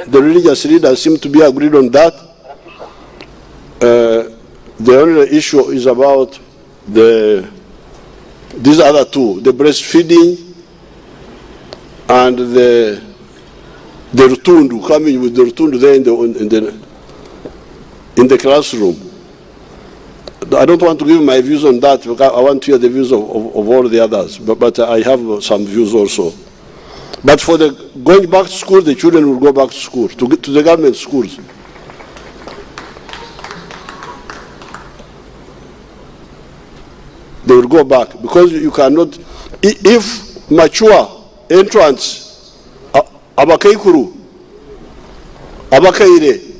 The religious leaders seem to be agreed on that. The only issue is about these other two, the breastfeeding and the rutundu, coming with the rutundu there in the classroom. I don't want to give my views on that because I want to hear the views of all the others, but I have some views also. But for the going back to school, the children will go back to school, to the government schools. They will go back because you cannot, if mature entrants, abakaikuru, abakaire,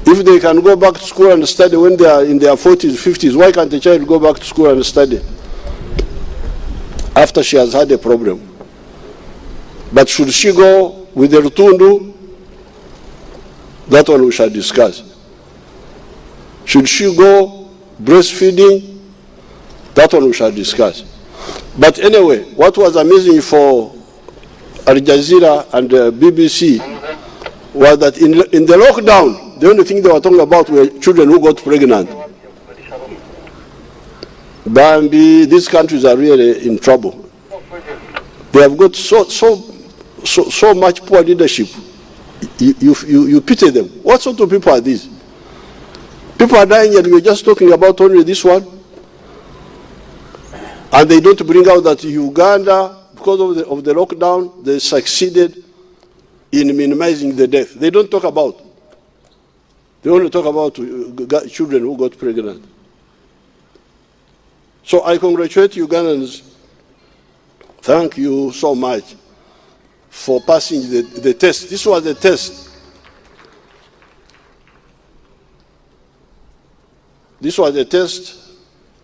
if they can go back to school and study when they are in their 40s, 50s, why can't the child go back to school and study after she has had a problem? But should she go with the rutundu? That one we shall discuss. Should she go breastfeeding? That one we shall discuss. But anyway, what was amazing for Al Jazeera and BBC was that in the lockdown, the only thing they were talking about were children who got pregnant. Bambi, these countries are really in trouble. They have got so much poor leadership. You pity them. What sort of people are these? People are dying and we're just talking about only this one. And they don't bring out that Uganda, because of the lockdown, they succeeded in minimizing the death. They don't talk about. They only talk about children who got pregnant. So I congratulate Ugandans. Thank you so much for passing the test. This was a test. This was a test,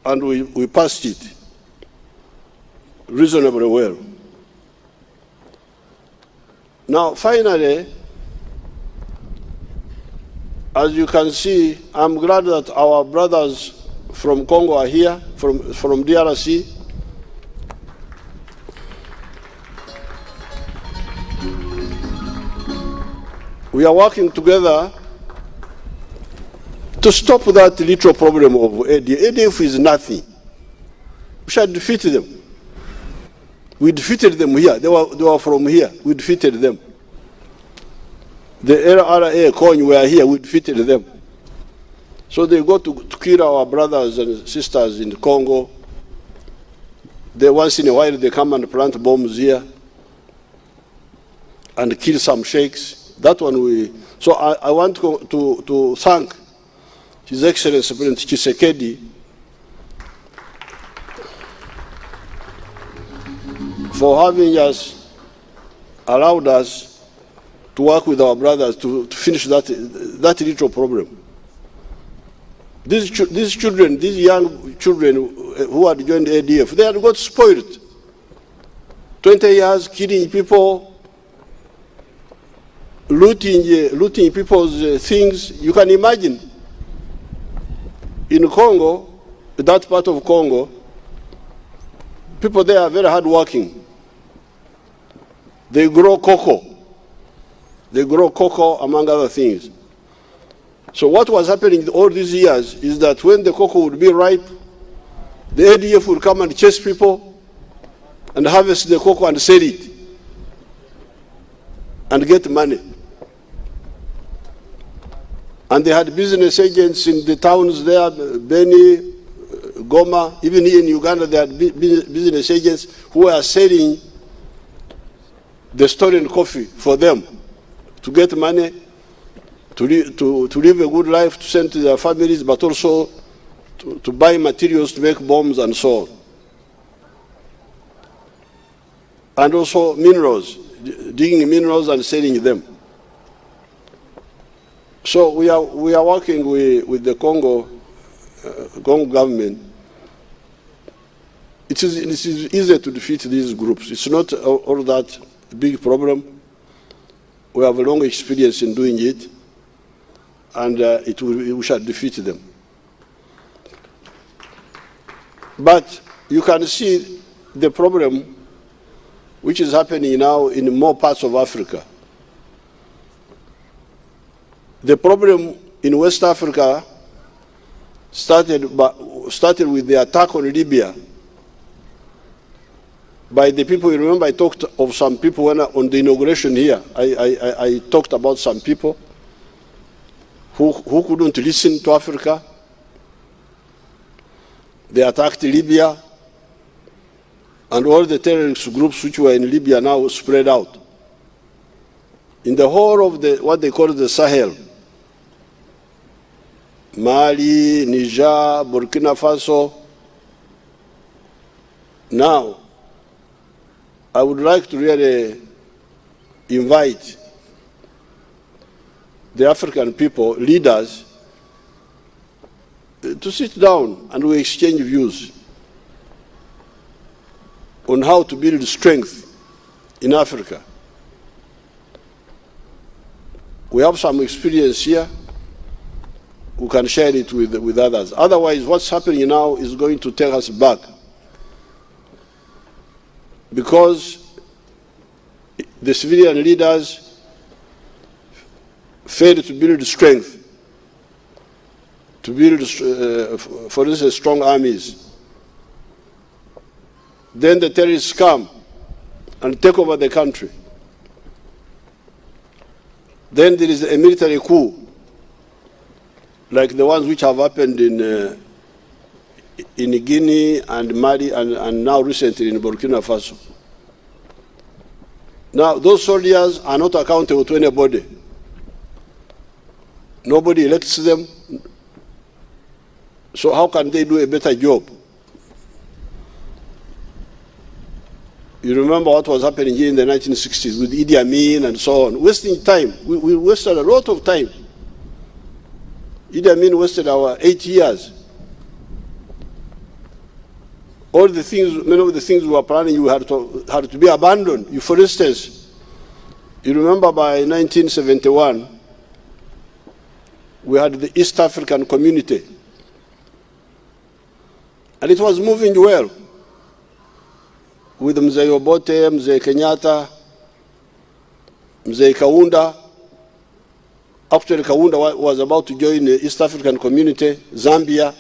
and we passed it reasonably well. Now, finally, as you can see, I'm glad that our brothers from Congo are here, from DRC. We are working together to stop that little problem of ADF. ADF is nothing. We shall defeat them. We defeated them here. They were from here. We defeated them. The NRM coin were here. We defeated them. So they go to kill our brothers and sisters in Congo. They once in a while they come and plant bombs here and kill some sheikhs. That one so I want to thank His Excellency President Tshisekedi for having allowed us to work with our brothers to finish that little problem. These children, these young children who had joined ADF, they had got spoiled. 20 years killing people, looting people's things. You can imagine in Congo, that part of Congo, people there are very hardworking. They grow cocoa. They grow cocoa, among other things. So what was happening all these years is that when the cocoa would be ripe, the ADF would come and chase people and harvest the cocoa and sell it and get money. And they had business agents in the towns there, Beni, Goma, even here in Uganda, they had business agents who were selling the stolen coffee for them to get money, to live a good life, to send to their families, but also to buy materials to make bombs and so on. And also minerals, digging minerals and selling them. So we are working with the Congo government. It is easier to defeat these groups. It's not all that big problem. We have a long experience in doing it, and we shall defeat them. But you can see the problem which is happening now in more parts of Africa. The problem in West Africa started with the attack on Libya by the people. You remember I talked of some people on the inauguration here. I talked about some people who couldn't listen to Africa. They attacked Libya, and all the terrorist groups which were in Libya now spread out. In the whole of what they call the Sahel, Mali, Niger, Burkina Faso. Now, I would like to really invite the African people, leaders, to sit down and we exchange views on how to build strength in Africa. We have some experience here. We can share it with others. Otherwise, what's happening now is going to take us back, because the civilian leaders failed to build strength, to build, for instance, strong armies. Then the terrorists come and take over the country. Then there is a military coup, like the ones which have happened in Guinea and Mali and now recently in Burkina Faso. Now, those soldiers are not accountable to anybody. Nobody elects them. So how can they do a better job? You remember what was happening here in the 1960s with Idi Amin and so on, wasting time. We wasted a lot of time. Idi Amin wasted our 8 years. All the things, many of the things we were planning, you had to be abandoned. For instance, you remember by 1971, we had the East African Community, and it was moving well with Mzee Obote, Mzee Kenyatta, Mzee Kaunda. Actually, Kaunda was about to join the East African Community, Zambia.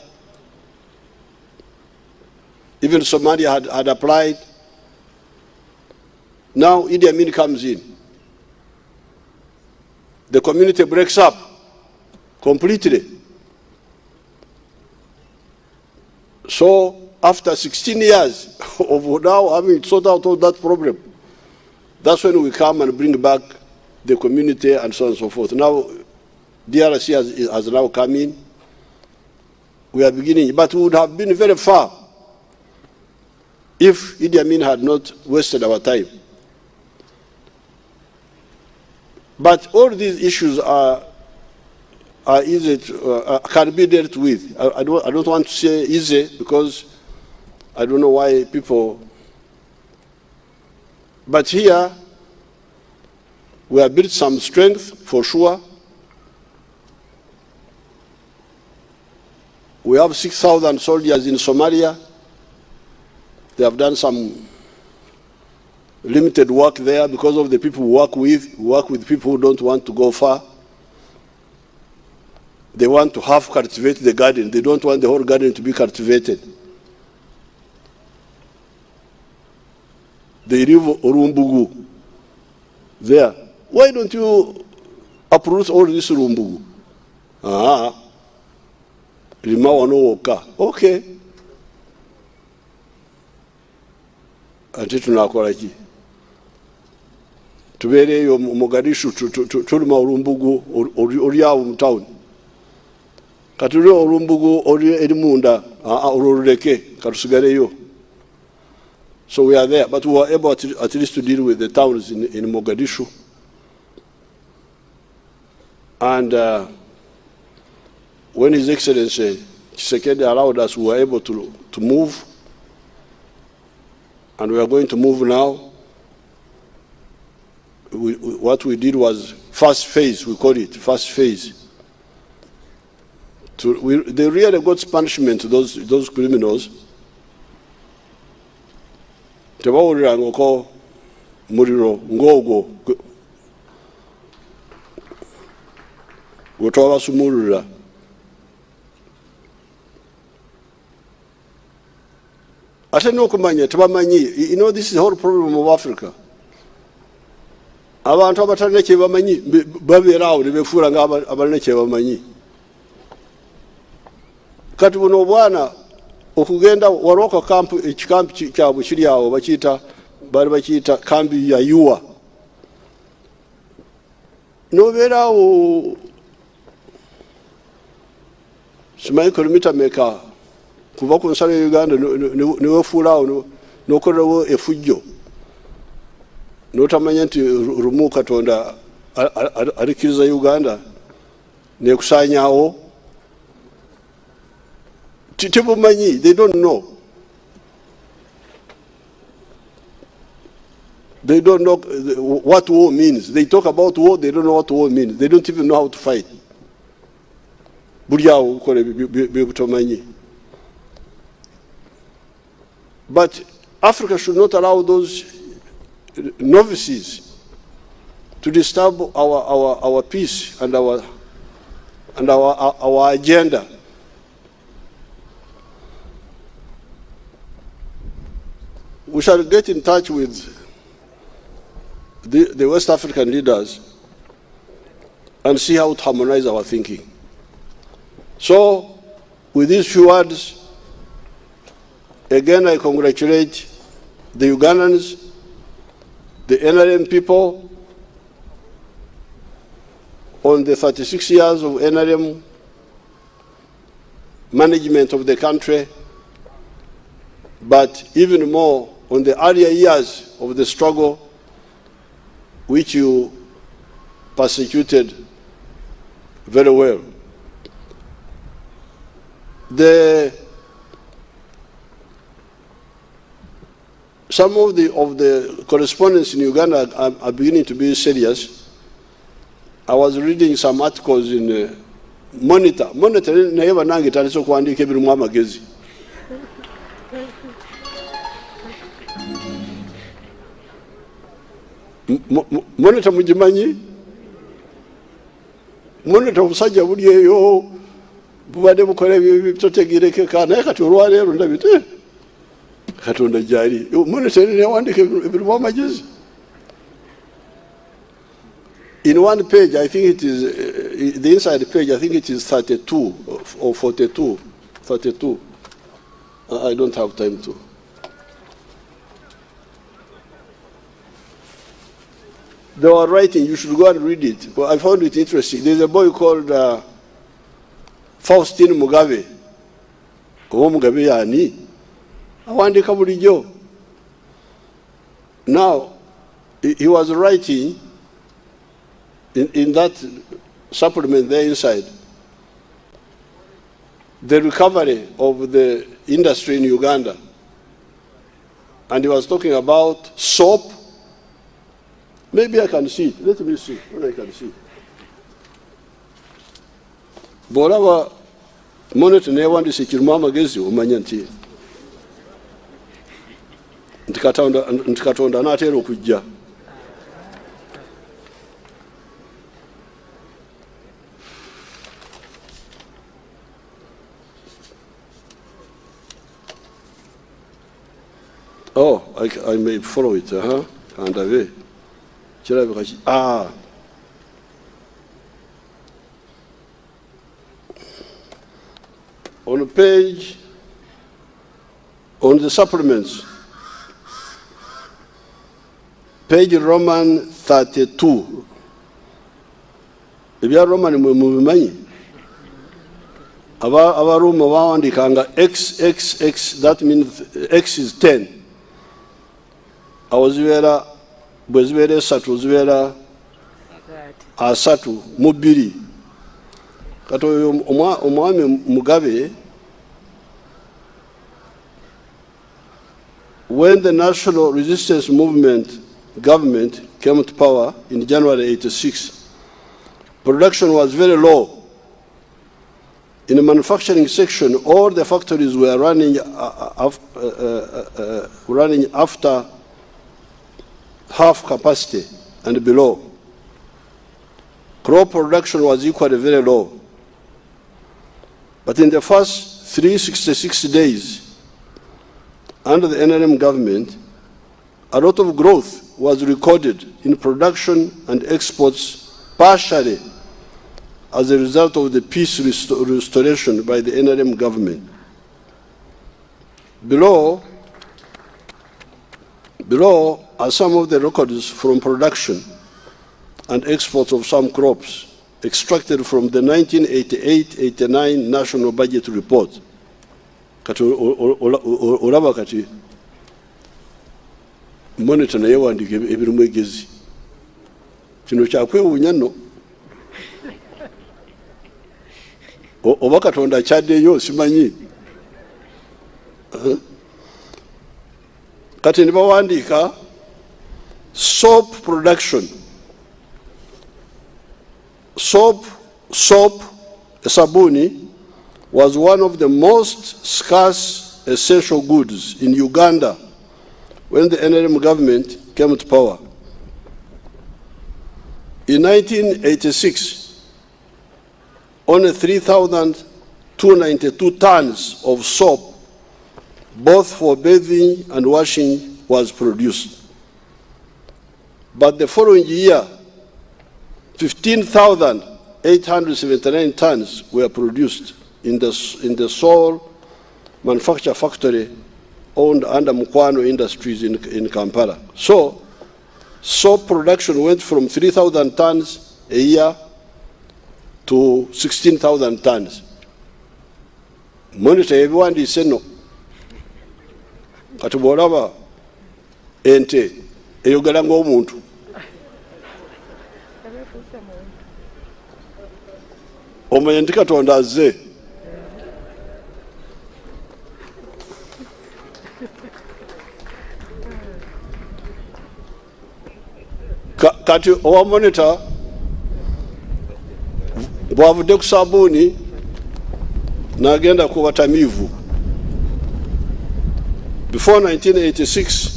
Even Somalia had applied. Now Idi Amin comes in. The community breaks up completely. So after 16 years of now having sorted out all that problem, that's when we come and bring back the community and so on and so forth. Now, DRC has now come in. We are beginning, but we would have been very far if Idi Amin had not wasted our time. But all these issues are easy to, can be dealt with. I don't want to say easy, because I don't know why people, but here we have built some strength for sure. We have 6,000 soldiers in Somalia. They have done some limited work there because of the people we work with. We work with people who don't want to go far. They want to half cultivate the garden. They don't want the whole garden to be cultivated. They live Urumbugu there. Why don't you uproot all this Urumbugu? Lima wanowoka. Okay. Ati tunakola ki? Tubereyo Mogadishu tulima Urumbugu oli awo mu town. Katuli Urumbugu oli eri munda oluleke katusigareyo. So we are there, but we were able at least to deal with the towns in Mogadishu. And when His Excellency Tshisekedi allowed us, we were able to move. And we are going to move now. What we did was first phase, we call it first phase. They really got punishment to those criminals. Tebawulira ngoko muriro ngogo wetwabasumulula. Ate n'okumanya tebamanyi. You know, this is the whole problem of Africa. Abantu abatalina kye bamanyi babeera awo ne befuula ng'abalina kye bamanyi. Kati buno obwana okugenda walooka ekikampi kyabwe kiri awo baali bakiyita kambi ya yuwa. N'obeera awo simanyi kilomita meka kuva ku nsalo ya Uganda ne weefuula awo n'okolerawo effujjo. N'otamanya nti rumu Katonda alikkiriza Uganda n'ekusaanyaawo. Tebumanyi, they don't know. They don't know what war means. They talk about war, they don't know what war means. They don't even know how to fight. Buli awo ukole bye. But Africa should not allow those novices to disturb our peace and our agenda. We shall get in touch with the West African leaders and see how to harmonize our thinking. So, with these few words, again I congratulate the Ugandans, the NRM people, on the 36 years of NRM management of the country, but even more on the earlier years of the struggle which you persecuted very well. Some of the correspondents in Uganda are beginning to be serious. I was reading some articles in Monitor. Monitor naye nange tandise okuwandiika ebirimu amagezi. Monitor mugimanyi? Monitor omusajja buli eyo bubadde bukola ebitotegerekeka naye kati olwaleero ndabite Katonda gyali. Monitor newandiika ebirimu amagezi. In one page, I think it is, the inside page, I think it is 32 or 42, 32. I don't have time to. They were writing, you should go and read it. But I found it interesting. There's a boy called Faustin Mugabe. Mugabe yani. Awandika bulijjo. Now, he was writing in that supplement there inside, the recovery of the industry in Uganda. And he was talking about soap. Maybe I can see it. Let me see what I can see. Bw'olaba Monitor newandiisa ekirimu amagezi omanya nti Katonda anaatera okujja. Oh, I may follow it, and away. On the page, on the supplements, page Roman 32. Ebya Roman mubimanyi. Abaroma bawandikanga XXX, that means X is 10. Awazibeera bwe zibeera esatu zibeera asatu mu bbiri. Kati oyo omwami Mugabe, when the National Resistance Movement government came to power in January 86, production was very low. In the manufacturing section, all the factories were running after half capacity and below. crop production was equally very low. But in the first 366 days under the NRM government, a lot of growth was recorded in production and exports, partially as a result of the peace restoration by the NRM government. Below are some of the records from production and exports of some crops extracted from the 1988-89 National Budget Report. Kati olaba kati monitor naye wandika ebirimu egezi. Kino kyakwewuunya nno. Oba Katonda akyaddeyo simanyi. Kati ne bawandiika soap production. Soap, sabuni, was one of the most scarce essential goods in Uganda when the NRM government came to power. In 1986, only 3,292 tons of soap, both for bathing and washing, was produced. But the following year, 15,879 tons were produced in the sole manufacture factory owned under Mukwano Industries in Kampala. So, soap production went from 3,000 tons a year to 16,000 tons. Monitor everyone is saying no. Kati bw'olaba ente eyogera ng'omuntu. Omanye nti Katonda azze. Kati owa monitor bw'avudde ku sabuni n'agenda ku batamiivu. Before 1986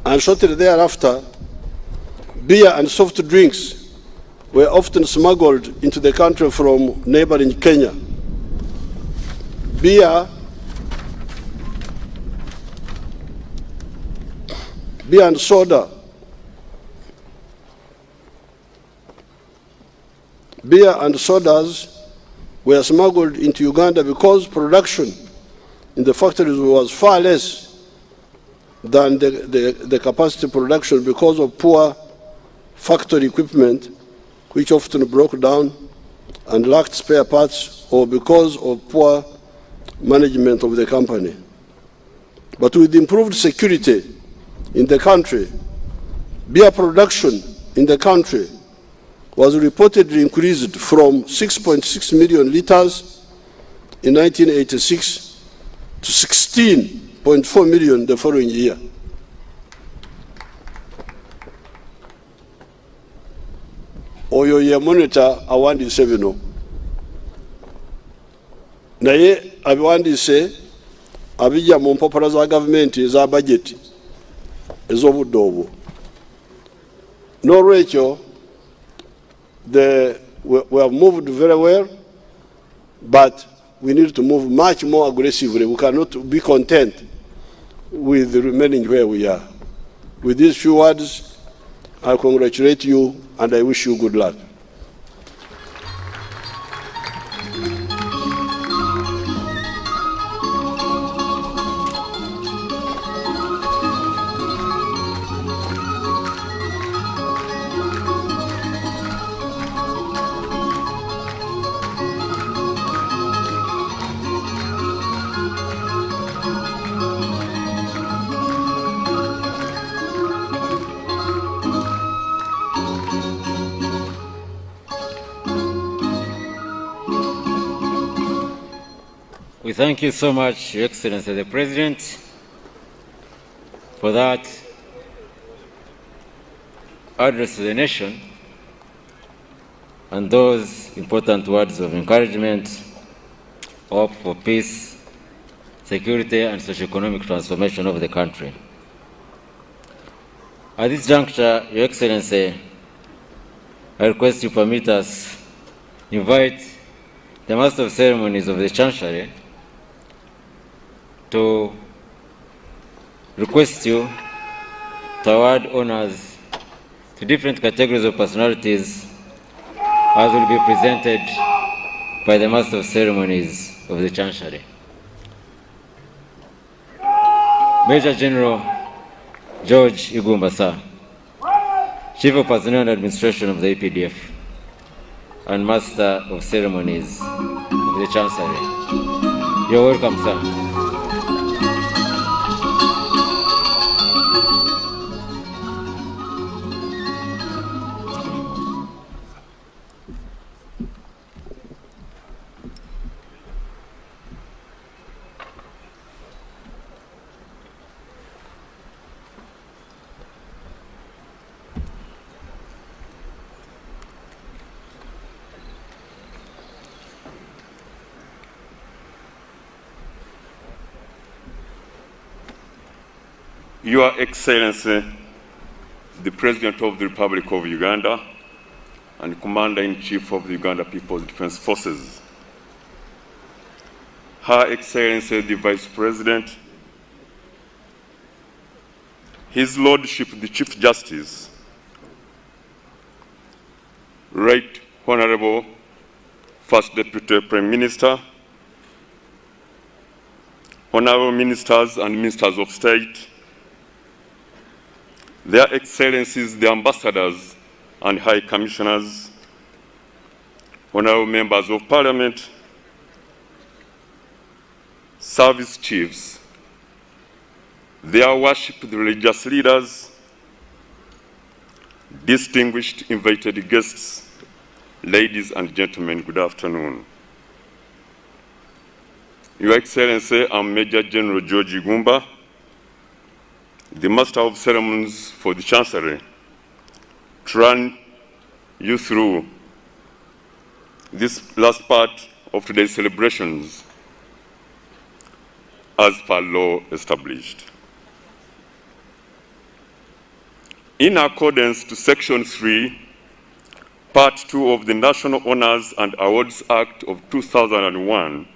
and shortly thereafter, beer and soft drinks were often smuggled into the country from neighboring Kenya. Beer and sodas were smuggled into Uganda because production in the factories was far less than the capacity production because of poor factory equipment, which often broke down and lacked spare parts, or because of poor management of the company. But with improved security in the country, beer production in the country was reportedly increased from 6.6 million liters in 1986 to 16.4 million the following year. Oyo ye monitor awandiise bino. Naye abiwandiise abijja mu mpapula za gavumenti eza budget ez'obudde obwo. N'olwekyo we have moved very well, but we need to move much more aggressively. We cannot be content with remaining where we are. With these few words, I congratulate you and I wish you good luck. We thank you so much, Your Excellency the President, for that address to the nation and those important words of encouragement, hope for peace, security, and socio-economic transformation of the country. At this juncture, Your Excellency, I request you permit us invite the Master of Ceremonies of the Chancery to request you to award honors to different categories of personalities as will be presented by the Master of Ceremonies of the Chancery. Major General George Igumba, sir, Chief of Personnel and Administration of the APDF, and Master of Ceremonies of the Chancery. You're welcome, sir. Your Excellency, the President of the Republic of Uganda and Commander-in-Chief of the Uganda People's Defense Forces, Her Excellency the Vice President, His Lordship the Chief Justice, Right Honorable First Deputy Prime Minister, Honorable Ministers and Ministers of State, Their Excellencies the Ambassadors and High Commissioners, Honorable Members of Parliament, Service Chiefs, Their Worship the religious leaders, distinguished invited guests, ladies and gentlemen, good afternoon. Your Excellency, I'm Major General George Igumba, the Master of Ceremonies for the Chancery, to run you through this last part of today's celebrations as per law established. In accordance to Section 3, Part 2 of the National Honors and Awards Act of 2001,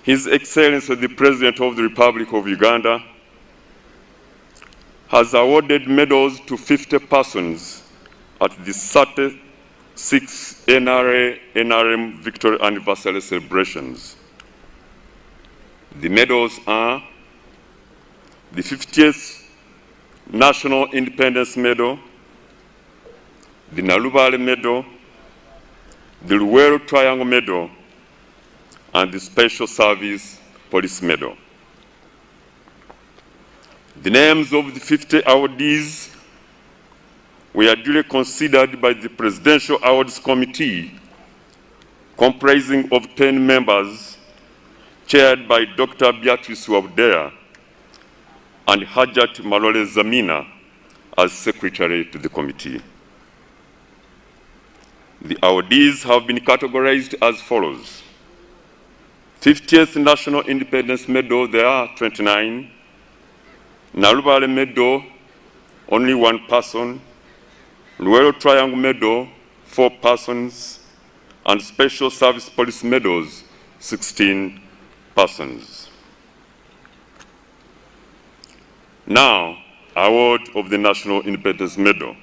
His Excellency the President of the Republic of Uganda has awarded medals to 50 persons at the 36th NRM Victory Anniversary celebrations. The medals are the 50th National Independence Medal, the Nalubale Medal, the Luwero Triangle Medal, and the Special Service Police Medal. The names of the 50 awardees were duly considered by the Presidential Awards Committee, comprising of 10 members, chaired by Dr. Beatrice Wabdea and Hajat Malole Zamina as Secretary to the committee. The awardees have been categorized as follows. 50th National Independence Medal, there are 29. Nalubale Medal, only 1 person. Luwero Triangle Medal, 4 persons. And Special Service Police Medals, 16 persons. Now, award of the National Independence Medal.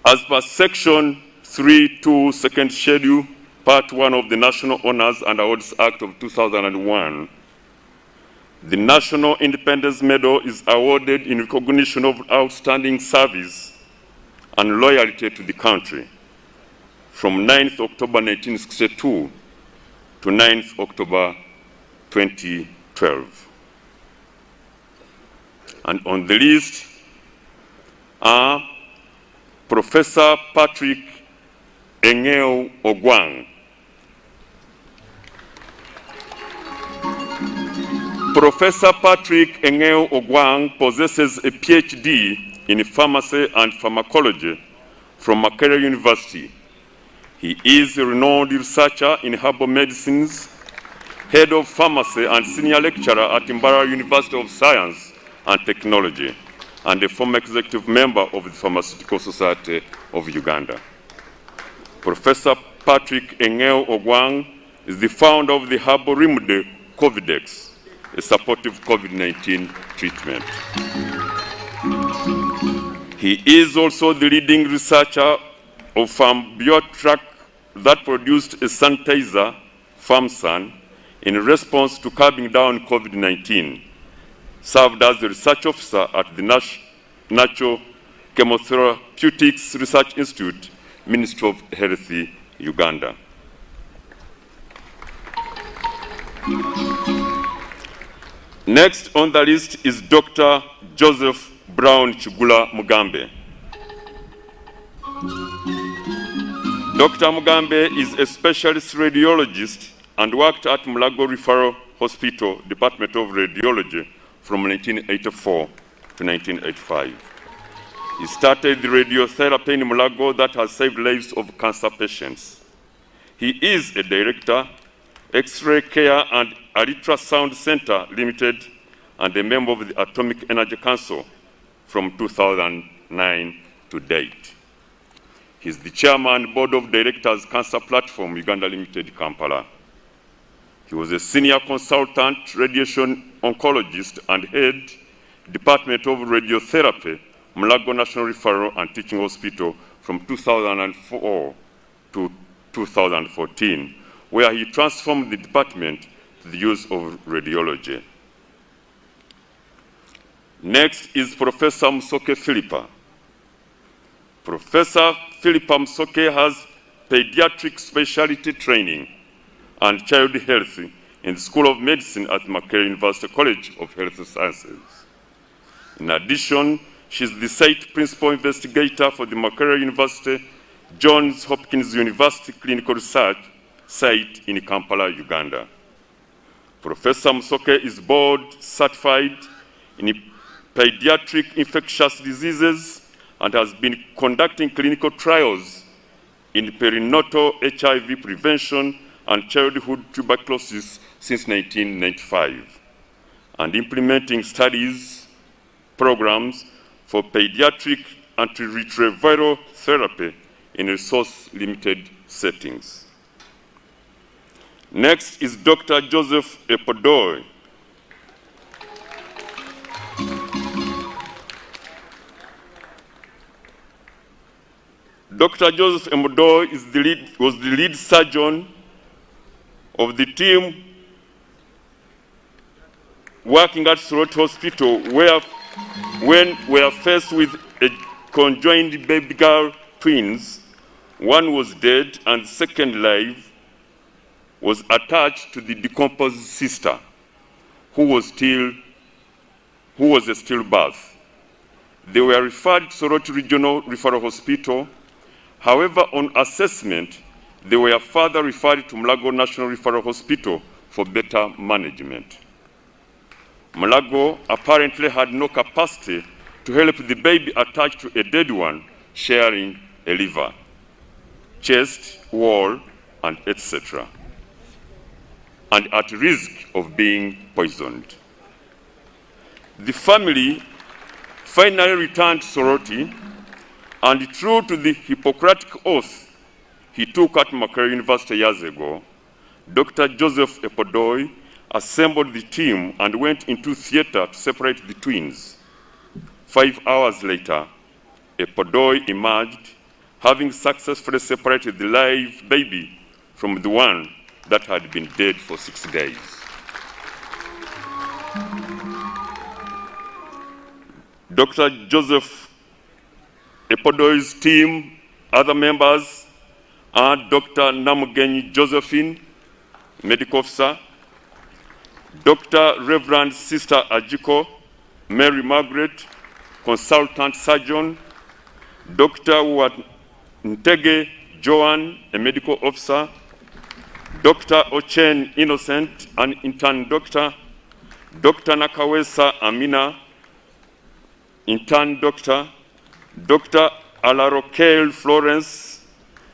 As per Section 3.2, Second Schedule, Part 1 of the National Honors and Awards Act of 2001, the National Independence Medal is awarded in recognition of outstanding service and loyalty to the country from 9th October 1962 to 9th October 2012. And on the list are Professor Patrick Engeo Ogwang, Professor Patrick Engeo Ogwang possesses a PhD in pharmacy and pharmacology from Makerere University. He is a renowned researcher in herbal medicines, head of pharmacy and senior lecturer at Mbarara University of Science and Technology. and a former executive member of the Pharmaceutical Society of Uganda. Professor Patrick Engeo Ogwang is the founder of the herbal remedy Covidex, a supportive COVID-19 treatment. He is also the leading researcher of Biotrack that produced a sanitizer, FarmSan, in response to curbing down COVID-19, served as the research officer at the Natural Chemotherapeutics Research Institute, Ministry of Health, Uganda. Next on the list is Dr. Joseph Brown Chigula Mugambe. Dr. Mugambe is a specialist radiologist and worked at Mulago Referral Hospital, Department of Radiology, from 1984 to 1985. He started the radiotherapy in Mulago that has saved lives of cancer patients. He is a director, X-Ray Care and Ultrasound Center Limited, and a member of the Atomic Energy Council from 2009 to date. He is the chairman, board of directors, Cancer Platform, Uganda Limited, Kampala. He was a senior consultant, radiation oncologist, and head Department of Radiotherapy, Mulago National Referral and Teaching Hospital from 2004 to 2014, where he transformed the department to the use of radiology. Next is Professor Musoke Philippa. Professor Philippa Musoke has pediatric specialty training and child health in the School of Medicine at Makerere University College of Health Sciences. In addition, she is the site principal investigator for the Makerere University Johns Hopkins University Clinical Research Site in Kampala, Uganda. Professor Musoke is board certified in pediatric infectious diseases and has been conducting clinical trials in perinatal HIV prevention and childhood tuberculosis since 1995, and implementing studies, programs for pediatric antiretroviral therapy in resource-limited settings. Next is Dr. Joseph Epodoi. Dr. Joseph Epodoi was the lead surgeon of the team working at Soroti Hospital, when we were faced with a conjoined baby girl twins. One was dead and the second live was attached to the decomposed sister, who was a stillbirth. They were referred to Soroti Regional Referral Hospital. However, on assessment, they were further referred to Mulago National Referral Hospital for better management. Mulago apparently had no capacity to help the baby attached to a dead one, sharing a liver, chest, wall, and etc., and at risk of being poisoned. The family finally returned to Soroti, and true to the Hippocratic oath he took at Makerere University years ago, Dr. Joseph Epodoi assembled the team and went into theater to separate the twins. 5 hours later, Epodoi emerged, having successfully separated the live baby from the one that had been dead for 6 days. Dr. Joseph Epodoi's team, other members, are Dr. Namugenyi Josephine, medical officer, Dr. Reverend Sister Ajiko, Mary Margaret, consultant surgeon, Dr. Ntege Joan, a medical officer, Dr. Ochen Innocent, an intern doctor, Dr. Nakawesa Amina, intern doctor, Dr. Alarokel Florence,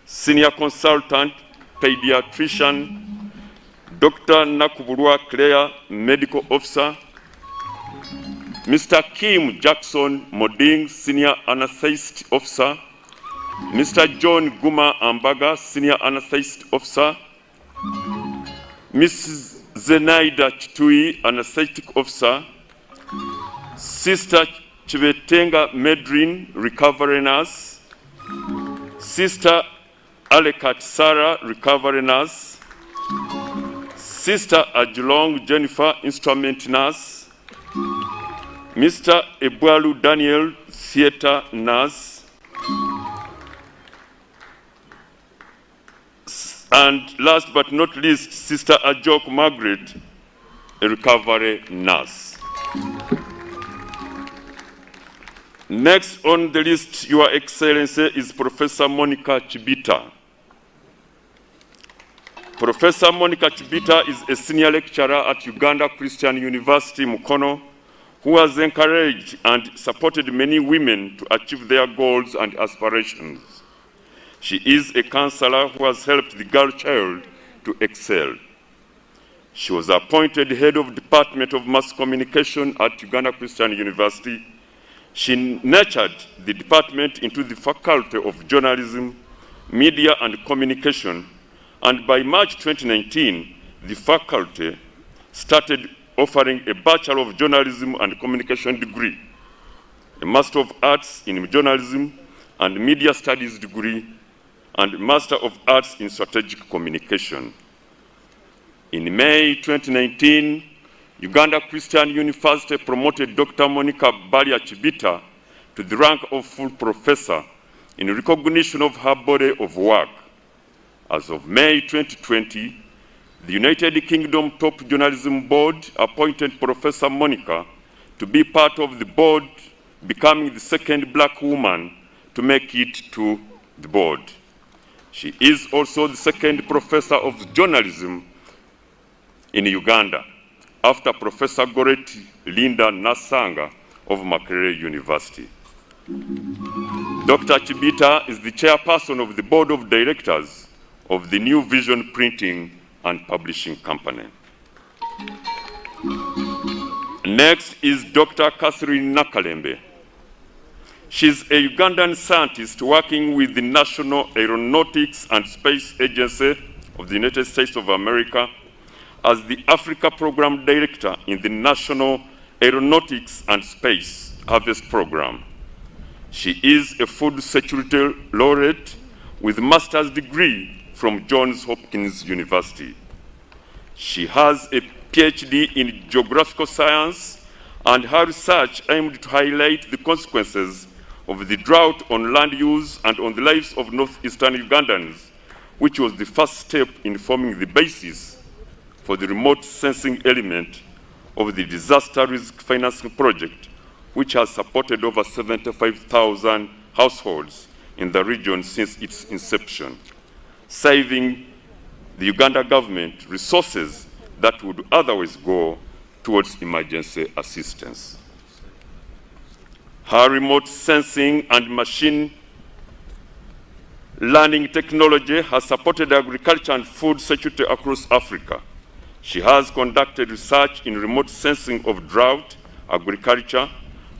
senior consultant, pediatrician, Dr. Nakubulwa Claire, medical officer, Mr. Kim Jackson Moding, Senior Anesthetist Officer, Mr. John Guma Ambaga, Senior Anesthetist Officer, Mrs. Zenaida Chitui, Anesthetic Officer, Sister Chivetenga Medrin, Recovery Nurse, Sister Alekat Sarah, Recovery Nurse, Sister Ajulong Jennifer, Instrument Nurse, Mr. Ebwalu Daniel, Theatre Nurse, and last but not least, Sister Ajok Margaret, a recovery nurse. Next on the list, Your Excellency, is Professor Monica Chibita. Professor Monica Chibita is a senior lecturer at Uganda Christian University, Mukono, who has encouraged and supported many women to achieve their goals and aspirations. She is a counselor who has helped the girl child to excel. She was appointed head of Department of Mass Communication at Uganda Christian University. She nurtured the department into the Faculty of Journalism, Media and Communication, and by March 2019, the faculty started offering a Bachelor of Journalism and Communication degree, a Master of Arts in Journalism and Media Studies degree, and Master of Arts in Strategic Communication. In May 2019, Uganda Christian University promoted Dr. Monica Balia Chibita to the rank of full professor in recognition of her body of work. As of May 2020, the United Kingdom Top Journalism Board appointed Professor Monica to be part of the board, becoming the second black woman to make it to the board. She is also the second professor of journalism in Uganda, after Professor Goretti Linda Nasanga of Makerere University. Dr. Chibita is the chairperson of the board of directors of the New Vision Printing and Publishing Company. Next is Dr. Catherine Nakalembe. She's a Ugandan scientist working with the National Aeronautics and Space Agency of the United States of America as the Africa Program Director in the National Aeronautics and Space Harvest Program. She is a food security laureate with a master's degree from Johns Hopkins University. She has a PhD in geographical science, and her research aimed to highlight the consequences of the drought on land use and on the lives of northeastern Ugandans, which was the first step in forming the basis for the remote sensing element of the disaster risk financing project, which has supported over 75,000 households in the region since its inception, saving the Uganda government resources that would otherwise go towards emergency assistance. Her remote sensing and machine learning technology has supported agriculture and food security across Africa. She has conducted research in remote sensing of drought, agriculture,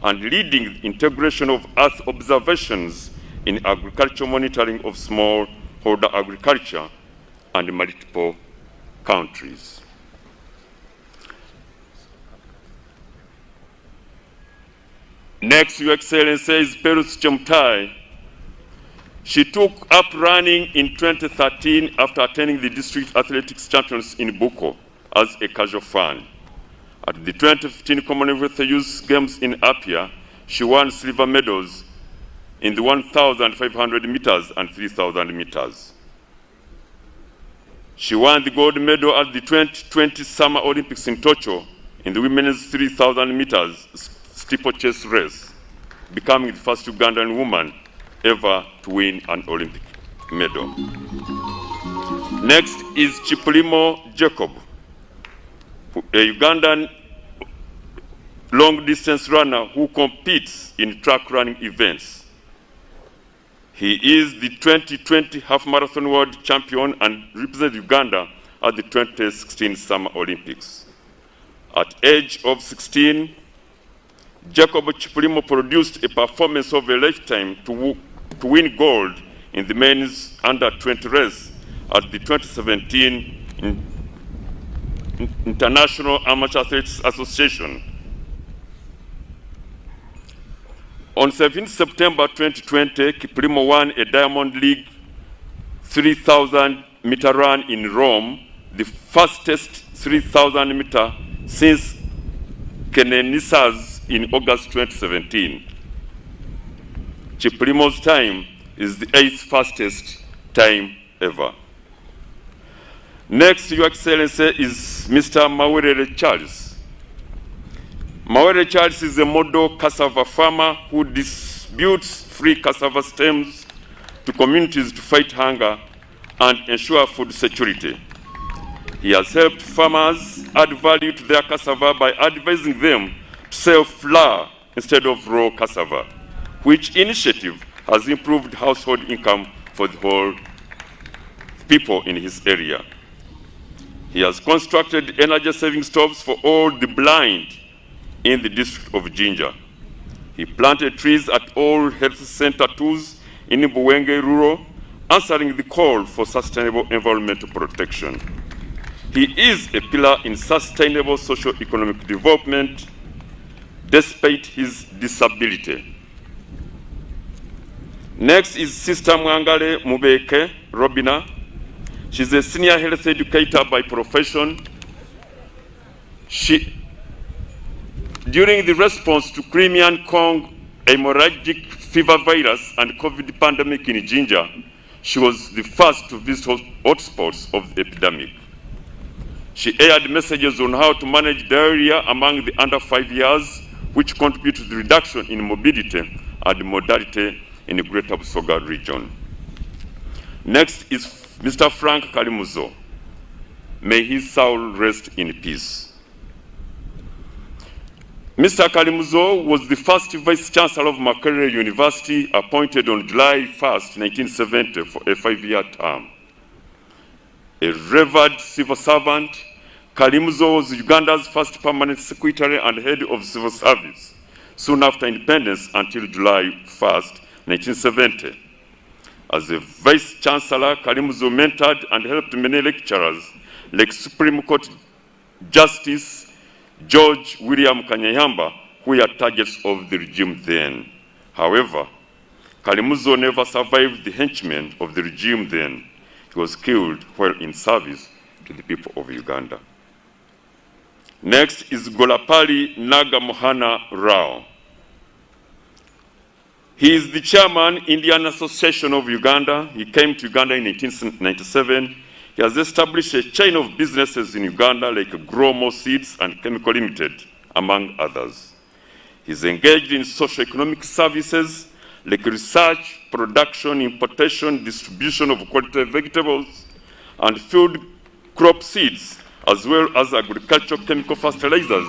and leading the integration of Earth observations in agricultural monitoring of smallholder agriculture and multiple countries. Next, Your Excellency, is Perus Chemtai. She took up running in 2013 after attending the District Athletics Champions in Buko as a casual fan. At the 2015 Commonwealth Youth Games in Apia, she won silver medals in the 1,500 meters and 3,000 meters. She won the gold medal at the 2020 Summer Olympics in Tokyo in the women's 3,000 meters steeplechase race, becoming the first Ugandan woman ever to win an Olympic medal. Next is Chiplimo Jacob, a Ugandan long-distance runner who competes in track running events. He is the 2020 half-marathon world champion and represented Uganda at the 2016 Summer Olympics. At age of 16, Jacob Chiplimo produced a performance of a lifetime to win gold in the men's under-20 race at the 2017 International Amateur Athletes Association. On 17 September 2020, Kiplimo won a Diamond League 3,000 meter run in Rome, the fastest 3,000 meter since Kenenisa's in August 2017. Chiplimo's time is the 8th fastest time ever. Next, Your Excellency, is Mr. Mawere Charles. Mawere Charles is a model cassava farmer who distributes free cassava stems to communities to fight hunger and ensure food security. He has helped farmers add value to their cassava by advising them to sell flour instead of raw cassava, which initiative has improved household income for the whole people in his area. He has constructed energy-saving stoves for all the blind in the district of Jinja. He planted trees at all health center tools in Buwenge Rural, answering the call for sustainable environmental protection. He is a pillar in sustainable socio-economic development despite his disability. Next is Sister Mwangale Mubeke Robina. She's a senior health educator by profession. During the response to Crimean Congo hemorrhagic fever virus and COVID pandemic in Jinja, she was the first to visit hotspots of the epidemic. She aired messages on how to manage diarrhea among the under 5 years, which contribute to the reduction in morbidity and mortality in the Greater Busoga region. Next is Mr. Frank Kalimuzo. May his soul rest in peace. Mr. Kalimuzo was the first Vice Chancellor of Makerere University, appointed on July 1st, 1970 for a 5-year term. A revered civil servant, Kalimuzo was Uganda's first permanent secretary and head of civil service, soon after independence until July 1st, 1970. As a Vice Chancellor, Kalimuzo mentored and helped many lecturers like Supreme Court Justice George William Kanyayamba, who were targets of the regime then. However, Kalimuzo never survived the henchmen of the regime then. He was killed while in service to the people of Uganda. Next is Golapali Nagamohana Rao. He is the chairman, Indian Association of Uganda. He came to Uganda in 1997. He has established a chain of businesses in Uganda like Gromo Seeds and Chemical Limited, among others. He's engaged in socio-economic services like research, production, importation, distribution of quality vegetables, and field crop seeds, as well as agricultural chemical fertilizers,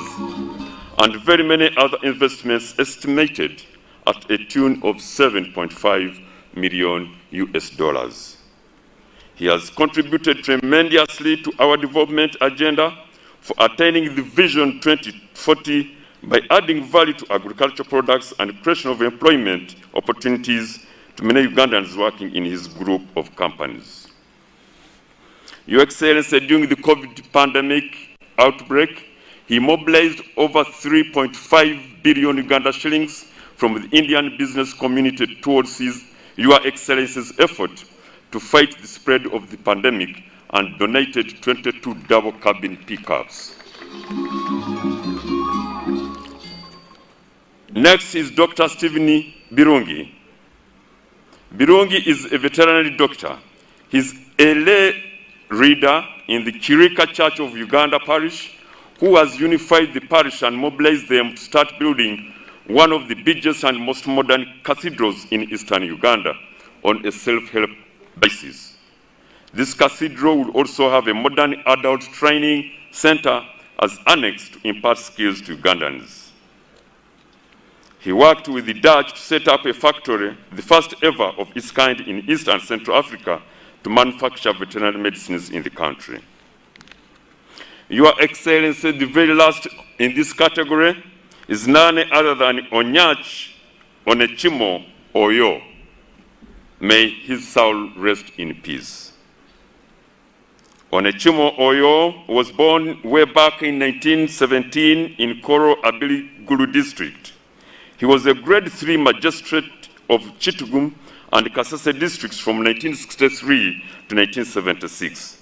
and very many other investments estimated at a tune of $7.5 million US. He has contributed tremendously to our development agenda for attaining the Vision 2040 by adding value to agricultural products and creation of employment opportunities to many Ugandans working in his group of companies. Your Excellency, during the COVID pandemic outbreak, he mobilized over 3.5 billion Uganda shillings from the Indian business community towards Your Excellency's effort to fight the spread of the pandemic and donated 22 double cabin pickups. Next is Dr. Stephen Birungi. Birungi is a veterinary doctor. He's a lay reader in the Kirika Church of Uganda Parish, who has unified the parish and mobilized them to start building one of the biggest and most modern cathedrals in eastern Uganda on a self-help basis. This cathedral will also have a modern adult training center as annex to impart skills to Ugandans. He worked with the Dutch to set up a factory, the first ever of its kind in East and Central Africa, to manufacture veterinary medicines in the country. Your Excellency, the very last in this category is none other than Onyach Onechimo Oyo. May his soul rest in peace. Onechimo Oyo was born way back in 1917 in Koro Abiliguru district. He was a grade 3 magistrate of Chitugum and Kasese districts from 1963 to 1976.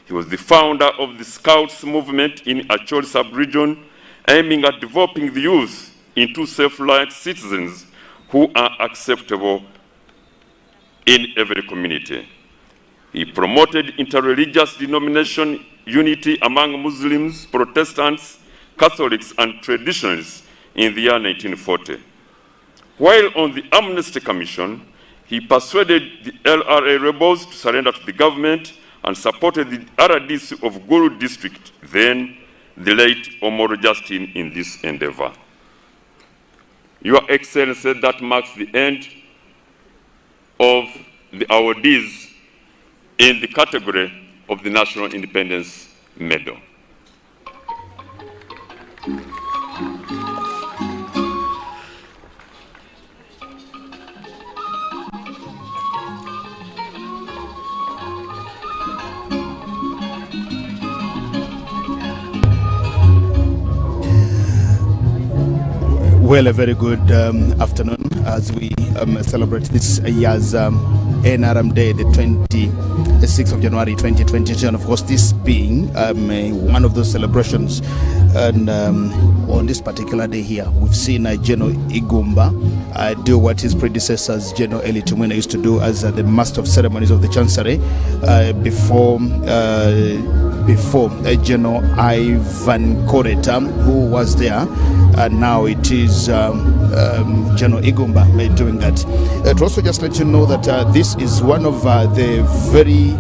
He was the founder of the Scouts movement in Acholi sub-region, aiming at developing the youth into self-reliant citizens who are acceptable in every community. He promoted interreligious denomination unity among Muslims, Protestants, Catholics, and traditionalists in the year 1940. While on the Amnesty Commission, he persuaded the LRA rebels to surrender to the government and supported the RDC of Gulu district, then the late Omoro Justin, in this endeavor. Your Excellency, that marks the end of the awardees in the category of the National Independence Medal. Well, a very good afternoon as we celebrate this year's NRM Day, the 26th of January 2022, and of course this being one of those celebrations. And on this particular day here, we've seen General Igumba do what his predecessors, General Eli Tumwina, used to do as the Master of Ceremonies of the Chancery before General Ivan Koreta, who was there, and now it is General Igumba doing that. To also just let you know that this is one of the very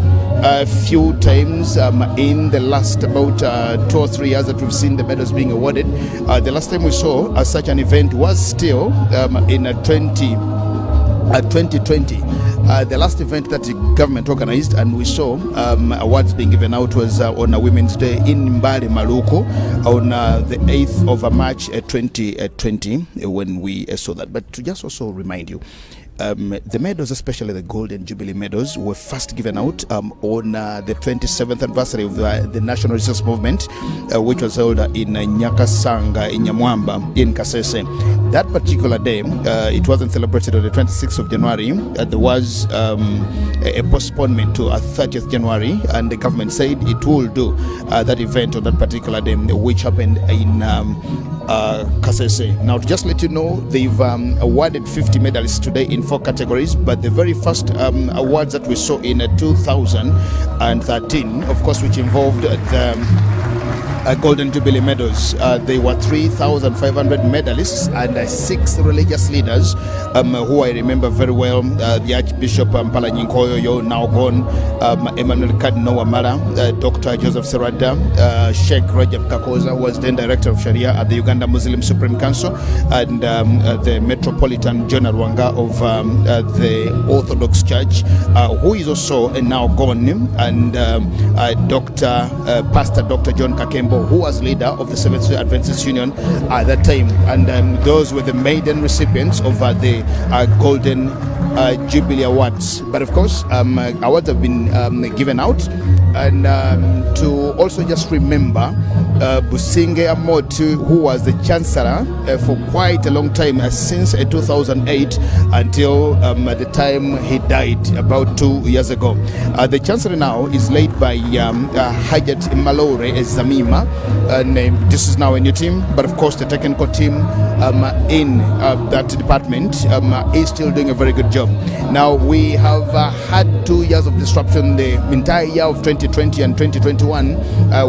few times in the last about 2 or 3 years that we've seen the medals being awarded. The last time we saw such an event was still in 2020. The last event that the government organized and we saw awards being given out was on a Women's Day in Mbale, Maluku, on the 8th of March 2020 when we saw that. But to just also remind you, the medals, especially the Golden Jubilee medals, were first given out on the 27th anniversary of the National Resistance Movement, which was held in Nyakasanga, in Nyamwamba, in Kasese. That particular day, it wasn't celebrated on the 26th of January. There was a postponement to 30th January, and the government said it will do that event on that particular day, which happened in Kasese. Now, to just let you know, they've awarded 50 medalists today in 4 categories, but the very first awards that we saw in 2013, of course, which involved the Golden Jubilee medals. There were 3,500 medalists and 6 religious leaders who I remember very well. The Archbishop Mpala Nyinkoyo, now gone, Emmanuel Cardinal Wamala, Dr. Joseph Serada, Sheikh Rajab Kakoza, who was then Director of Sharia at the Uganda Muslim Supreme Council, and the Metropolitan General Wanga of the Orthodox Church, who is also now gone, and Pastor Dr. John Kakembo, who was leader of the Seventh-day Adventist Union at that time, and those were the maiden recipients of the Golden Jubilee Awards. But of course, awards have been given out, and to also just remember Businge Amotu, who was the Chancellor for quite a long time, since 2008 until the time he died about 2 years ago. The Chancellor now is led by Hajat Malore Zamima, and this is now a new team, but of course the technical team in that department is still doing a very good job. Now, we have had 2 years of disruption, the entire year of 2020 and 2021,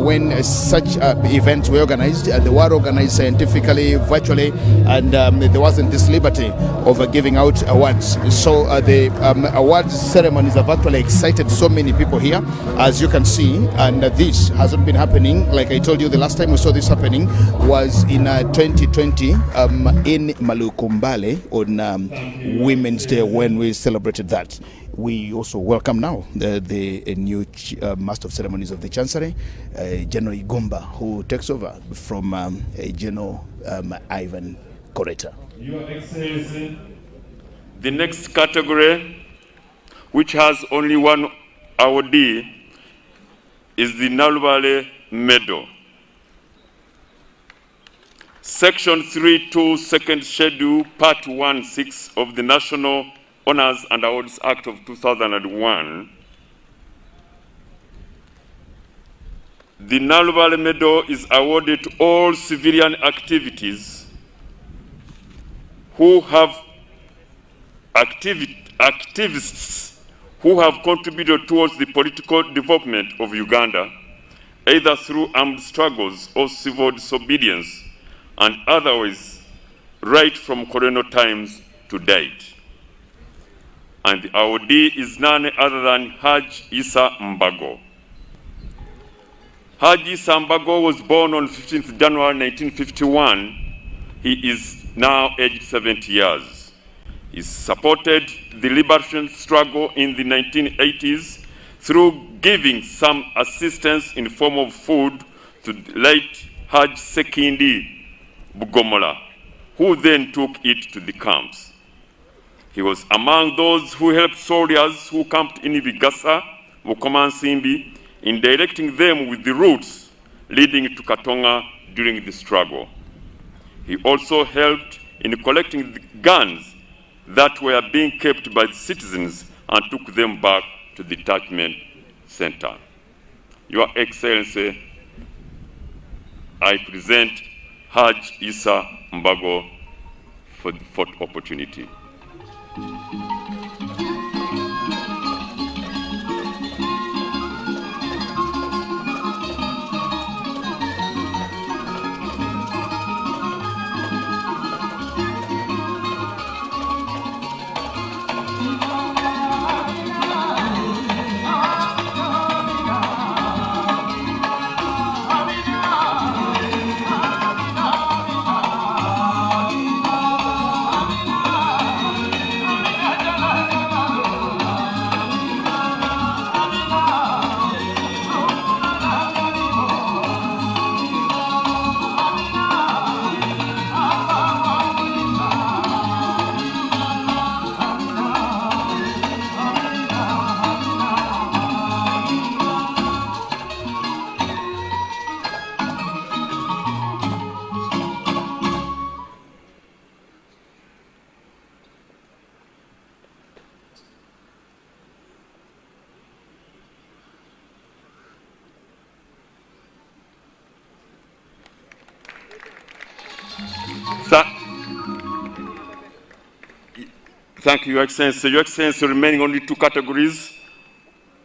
when such events were organized. They were organized scientifically, virtually, and there wasn't this liberty of giving out awards. So the awards ceremonies have actually excited so many people here, as you can see, and this hasn't been happening. Like I told you, the last time we saw this happening was in 2020 in Maluku, Mbale, on Women's Day, when we celebrated that. we also welcome now the new Master of Ceremonies of the Chancery, General Igumba, who takes over from General Ivan Koreta. Your Excellency, the next category, which has only one awardee, is the Nalubale Medal. Section 3.2, Second Schedule, Part 1.6 of the National Honors and Awards Act of 2001. The Nalubale Medal is awarded to all civilian activities who have activists who have contributed towards the political development of Uganda, either through armed struggles or civil disobedience, and otherwise, right from colonial times to date. And the awardee is none other than Haj Issa Mbago. Haj Issa Mbago was born on 15th January 1951. He is now aged 70 years. He supported the liberation struggle in the 1980s through giving some assistance in the form of food to the late Haj Sekindi Bugomola, who then took it to the camps. He was among those who helped soldiers who camped in Bigasa, Mukomansimbi, in directing them with the routes leading to Katonga during the struggle. He also helped in collecting the guns that were being kept by the citizens and took them back to the detachment center. Your Excellency, I present Haj Issa Mbago for the fourth opportunity. Thank you, Your Excellency. Your Excellency, remaining only two categories.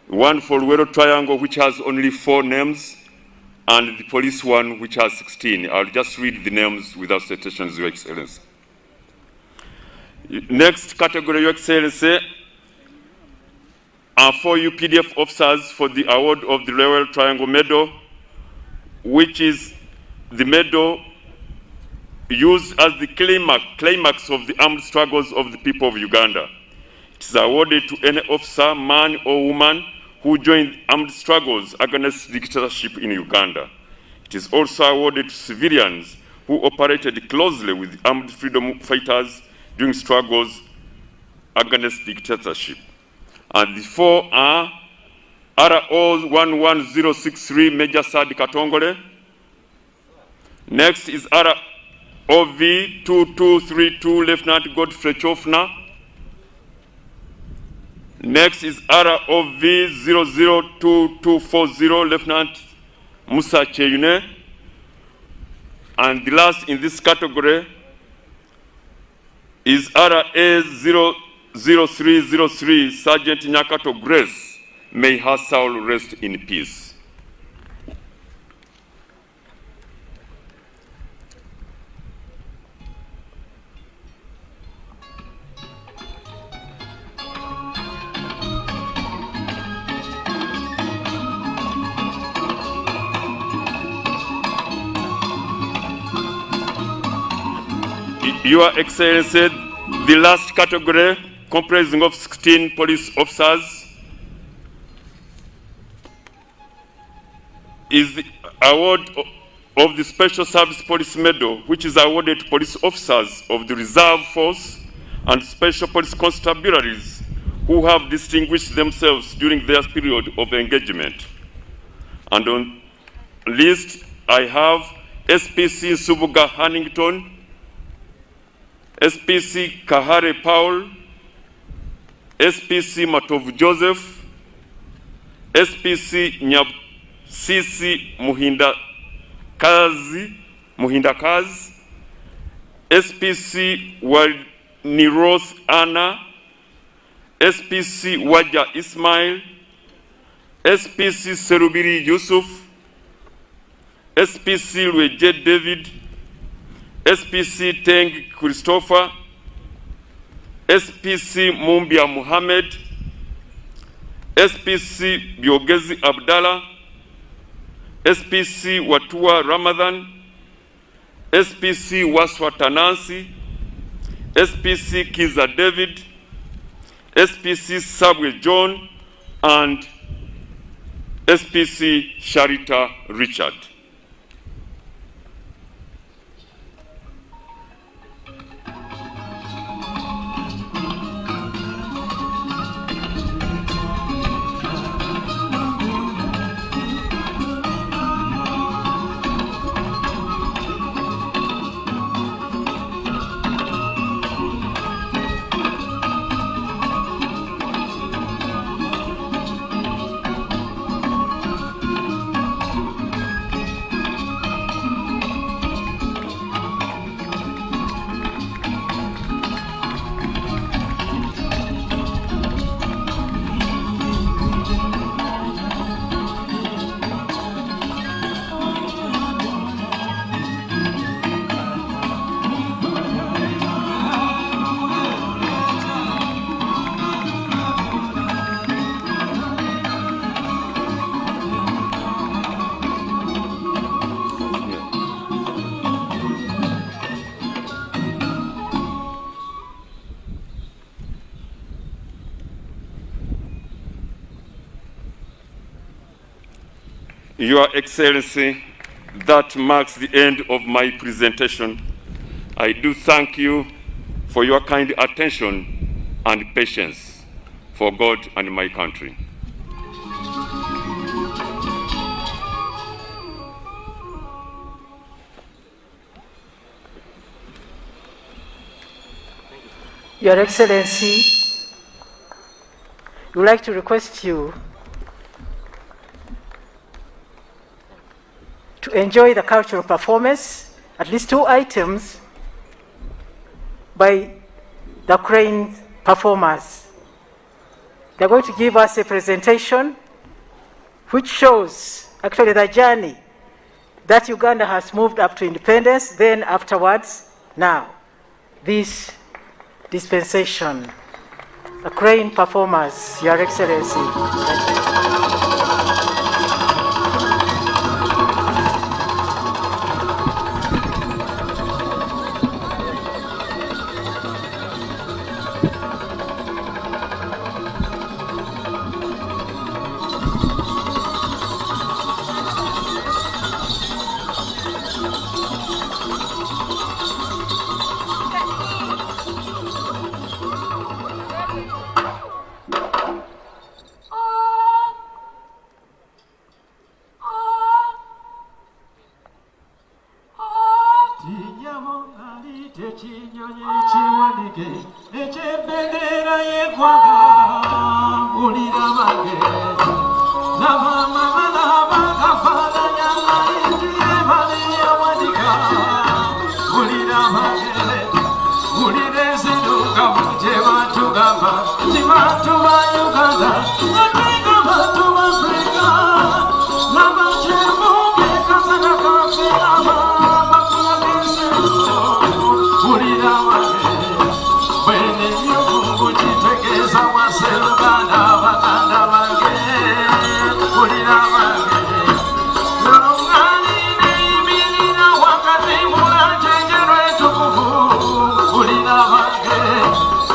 One for Luero Triangle, which has only 4 names, and the police one, which has 16. I'll just read the names without citations, Your Excellency. Next category, Your Excellency, are 4 UPDF officers for the award of the Luero Triangle Medal, which is the medal used as the climax of the armed struggles of the people of Uganda. It is awarded to any officer, man or woman, who joined armed struggles against dictatorship in Uganda. It is also awarded to civilians who operated closely with armed freedom fighters during struggles against dictatorship. And the 4 are RO 11063 Major Sadi Katongole. Next is OV 2232 Lieutenant Godfrey Chofna. Next is ROV 002240 Lieutenant Musa Cheyune. And the last in this category is RA 00303 Sergeant Nyakato Grace. May her soul rest in peace. Your Excellency, the last category comprising of 16 police officers, is the award of the Special Service Police Medal, which is awarded to police officers of the Reserve Force and Special Police Constabularies who have distinguished themselves during their period of engagement. And on the list, I have SPC Subuga Hannington, SPC Kahare Paul, SPC Matovu Joseph, SPC Nyabsisi Muhindakazi, SPC Waniroth Anna, SPC Waja Ismail, SPC Serubiri Yusuf, SPC Lweje David, SPC Teng Christopher, SPC Mumbia Muhammad, SPC Biogezi Abdallah, SPC Watua Ramadan, SPC Waswa Tanasi, SPC Kiza David, SPC Sabwe John, and SPC Sharita Richard. Your Excellency, that marks the end of my presentation. I do thank you for your kind attention and patience for God and my country. Your Excellency, we would like to request you to enjoy the cultural performance, at least 2 items by the Ukraine performers. They're going to give us a presentation which shows actually the journey that Uganda has moved up to independence, then afterwards, now, this dispensation. The Ukraine performers, Your Excellency.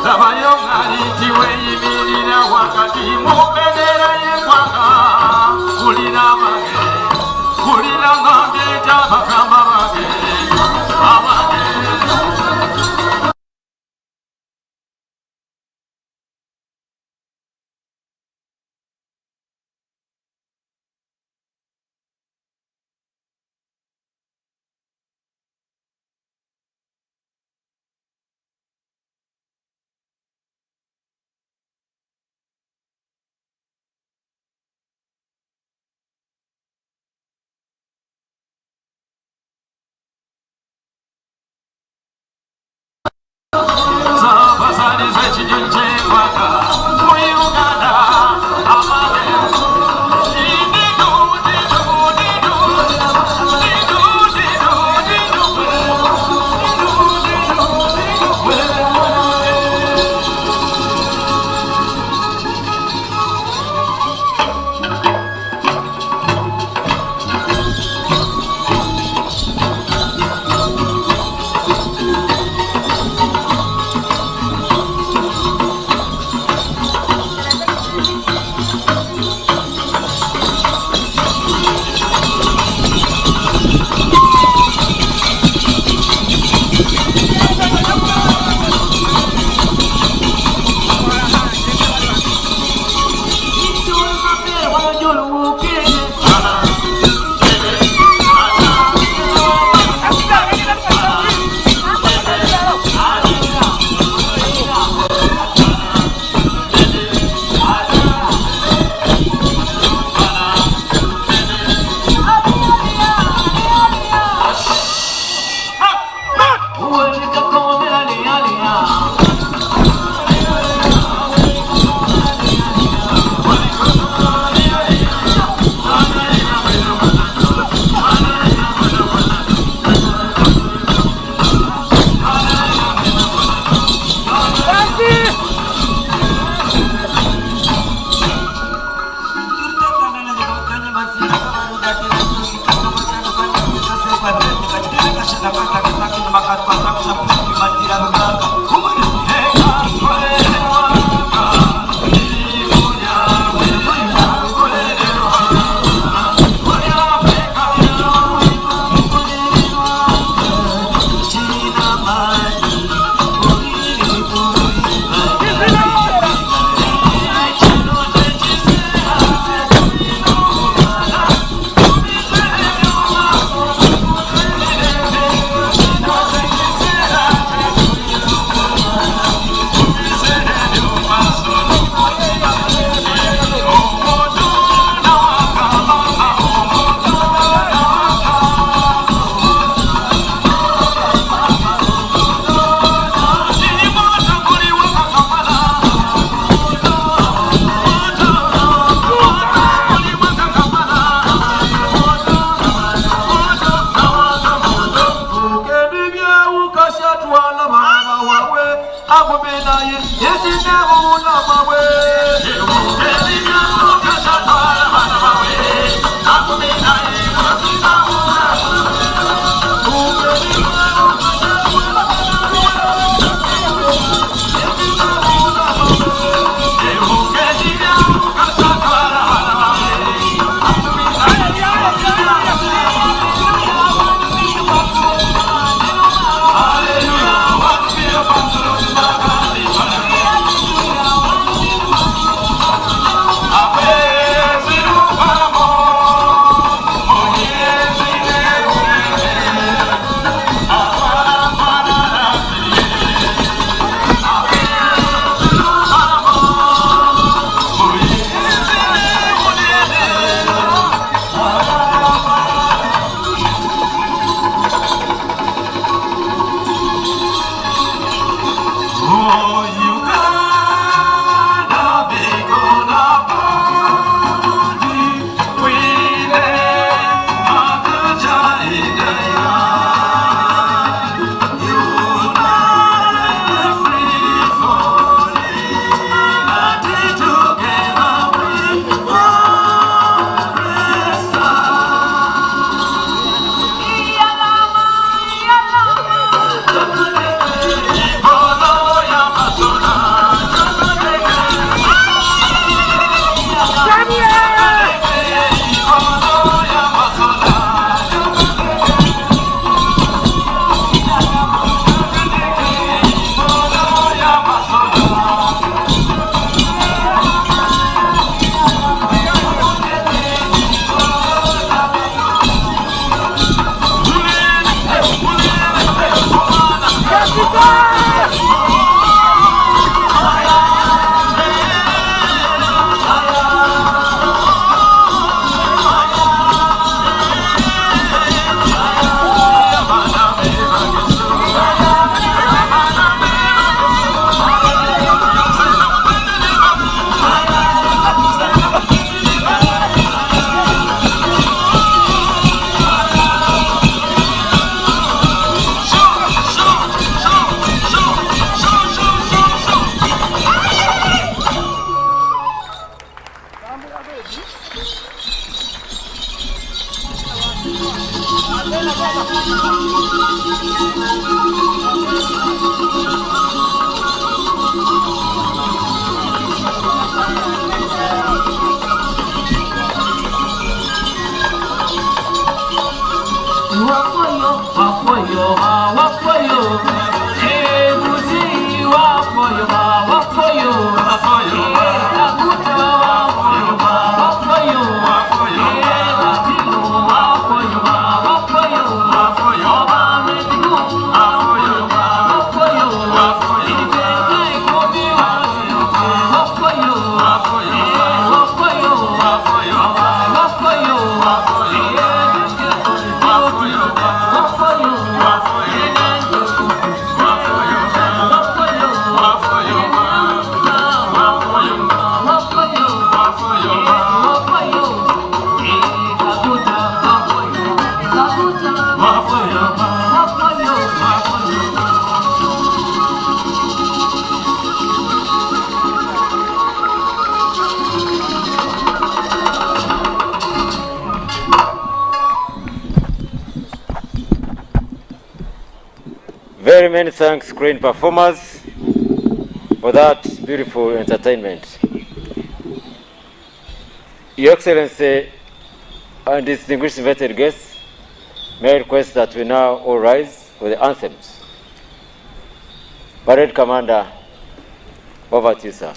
Tamayo Very many thanks, Crane performers, for that beautiful entertainment. Your Excellency and distinguished invited guests, may I request that we now all rise for the anthems. Parade Commander, over to you, sir.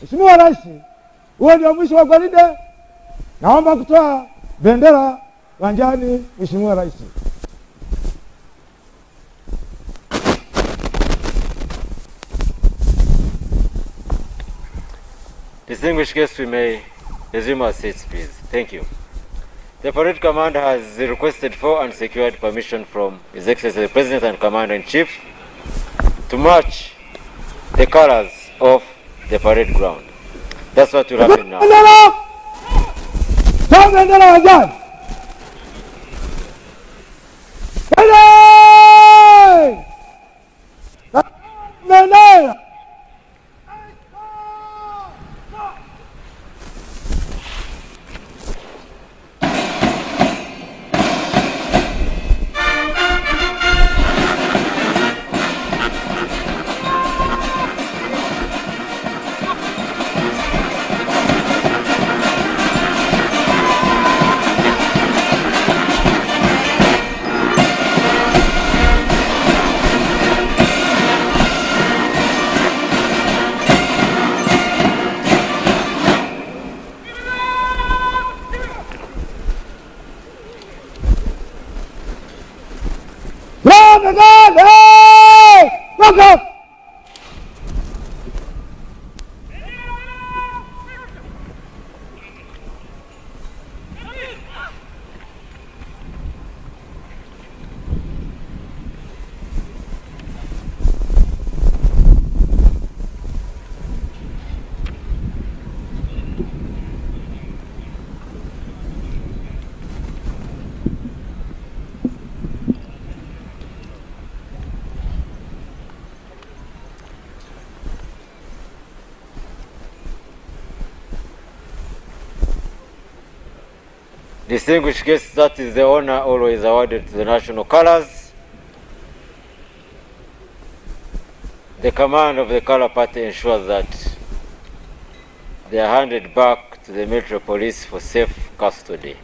Mheshimiwa Rais, huo ndio mwisho wa gwaride. Naomba kutoa bendera uwanjani, Mheshimiwa Rais. Distinguished guests, we may resume our seats, please. Thank you. The parade commander has requested for and secured permission from His Excellency the President and Commander-in-Chief to march the colors of the parade ground. That's what will happen now. Bendera uwanjani. Bendera. Distinguished guests, that is the honor always awarded to the national colors. The command of the color party ensures that they are handed back to the military police for safe custody.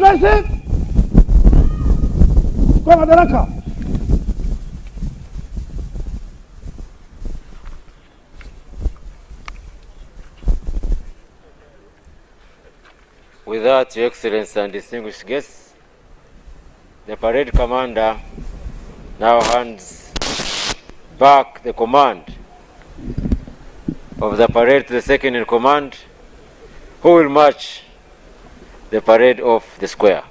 Rais kwa madaraka. With that, Your Excellency and distinguished guests, the parade commander now hands back the command of the parade to the second in command, who will march the parade off the square.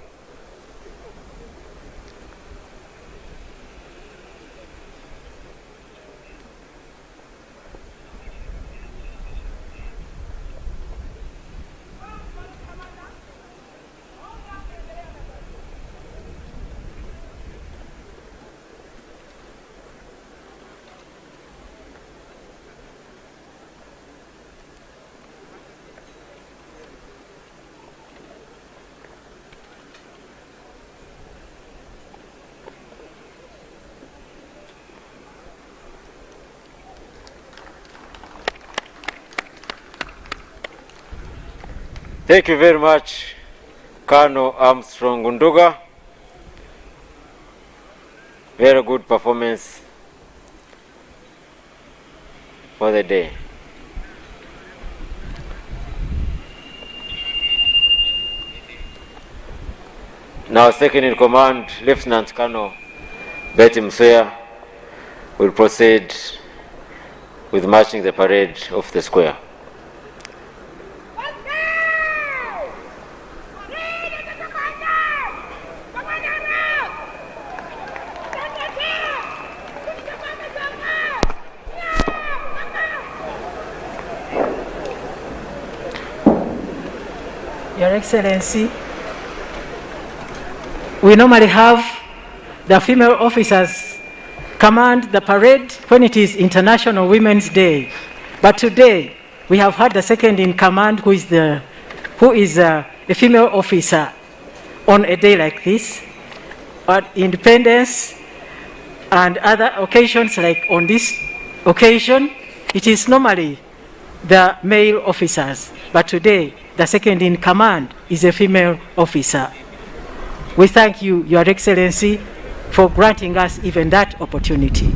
Thank you very much, Colonel Armstrong Gunduga. Very good performance for the day. Now, second in command, Lieutenant Colonel Betty Msuya will proceed with marching the parade off the square. Your Excellency, we normally have the female officers command the parade when it is International Women's Day. But today, we have had the second in command who is a female officer on a day like this. At Independence and other occasions like on this occasion, it is normally the male officers. But today, the second in command is a female officer. We thank you, Your Excellency, for granting us even that opportunity.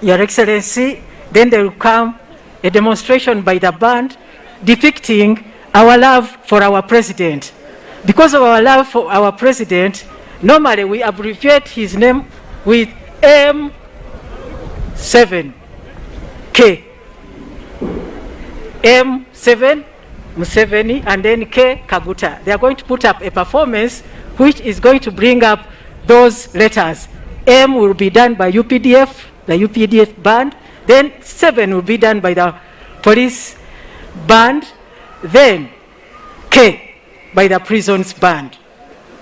Your Excellency, then there will come a demonstration by the band depicting our love for our president. Because of our love for our president, normally we abbreviate his name with M7K. M7 Museveni and then K Kaguta. They are going to put up a performance which is going to bring up those letters. M will be done by UPDF, the UPDF band. Then 7 will be done by the police band. Then K by the prisons band.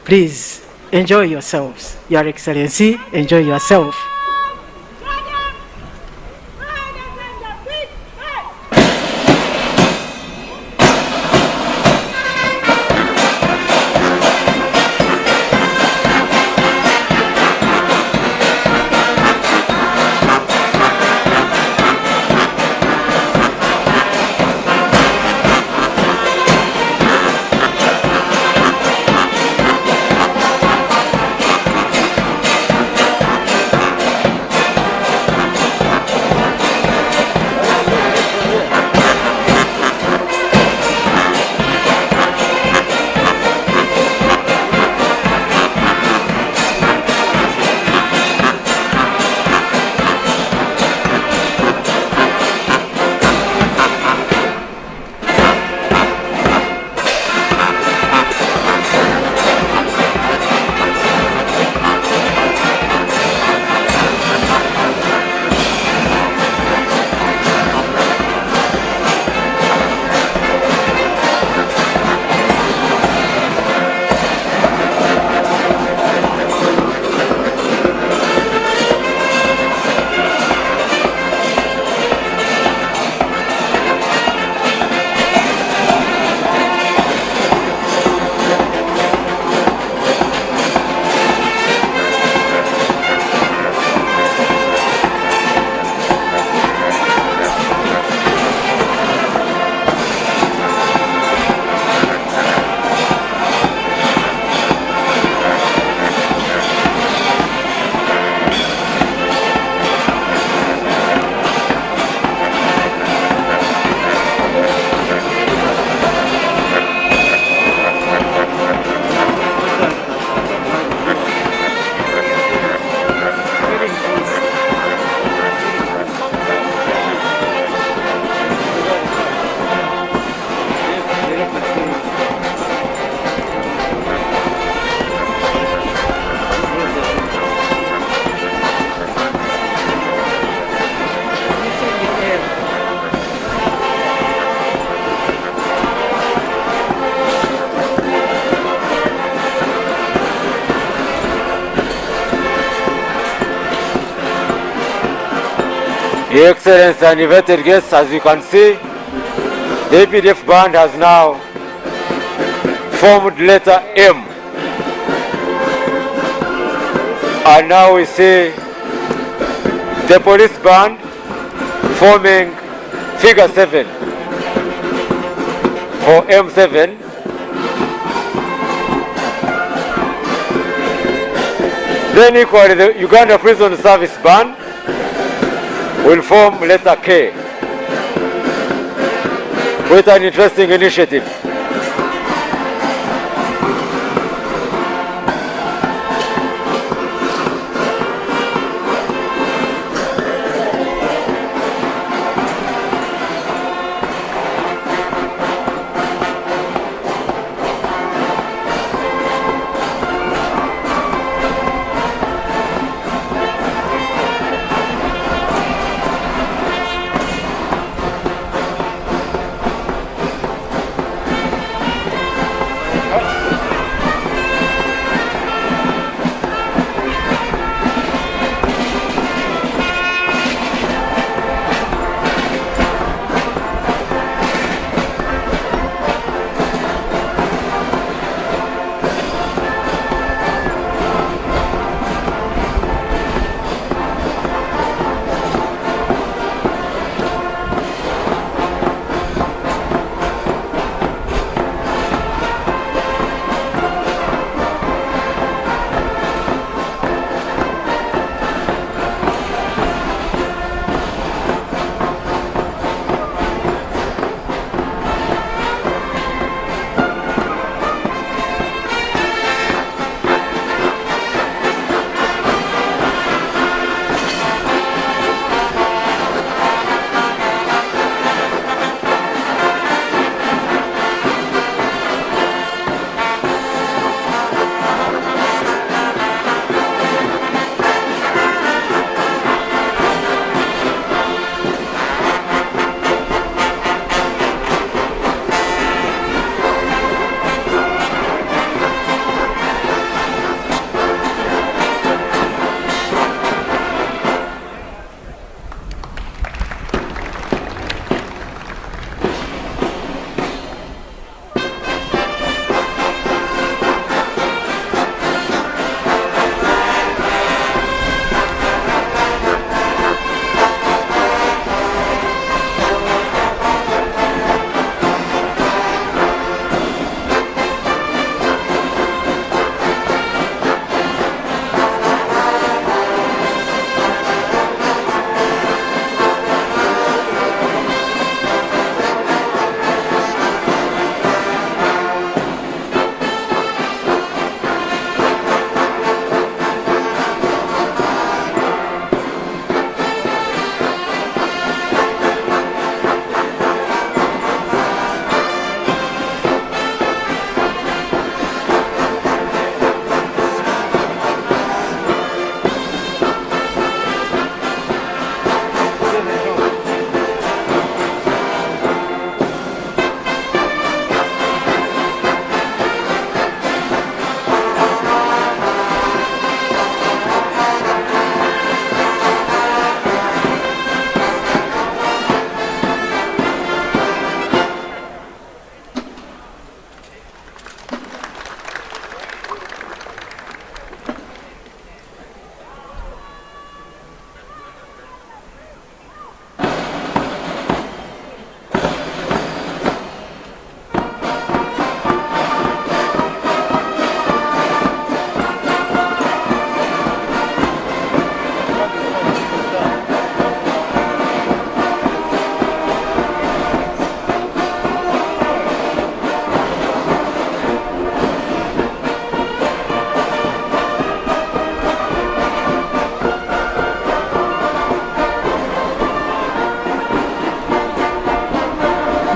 Please enjoy yourselves. Your Excellency, enjoy yourself. Your Excellency and invited guests, as you can see, the APDF band has now formed letter M. And now we see the police band forming figure 7 for M7. Then equally the Uganda Prison Service band will form letter K with an interesting initiative.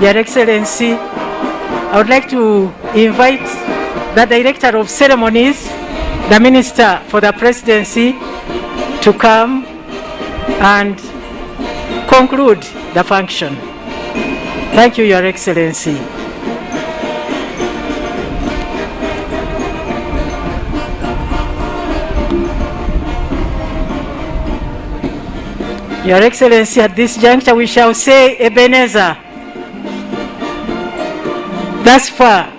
Your Excellency, I would like to invite the Director of Ceremonies, the Minister for the Presidency, to come and conclude the function. Thank you, Your Excellency. Your Excellency, at this juncture we shall say Ebenezer. Thus far,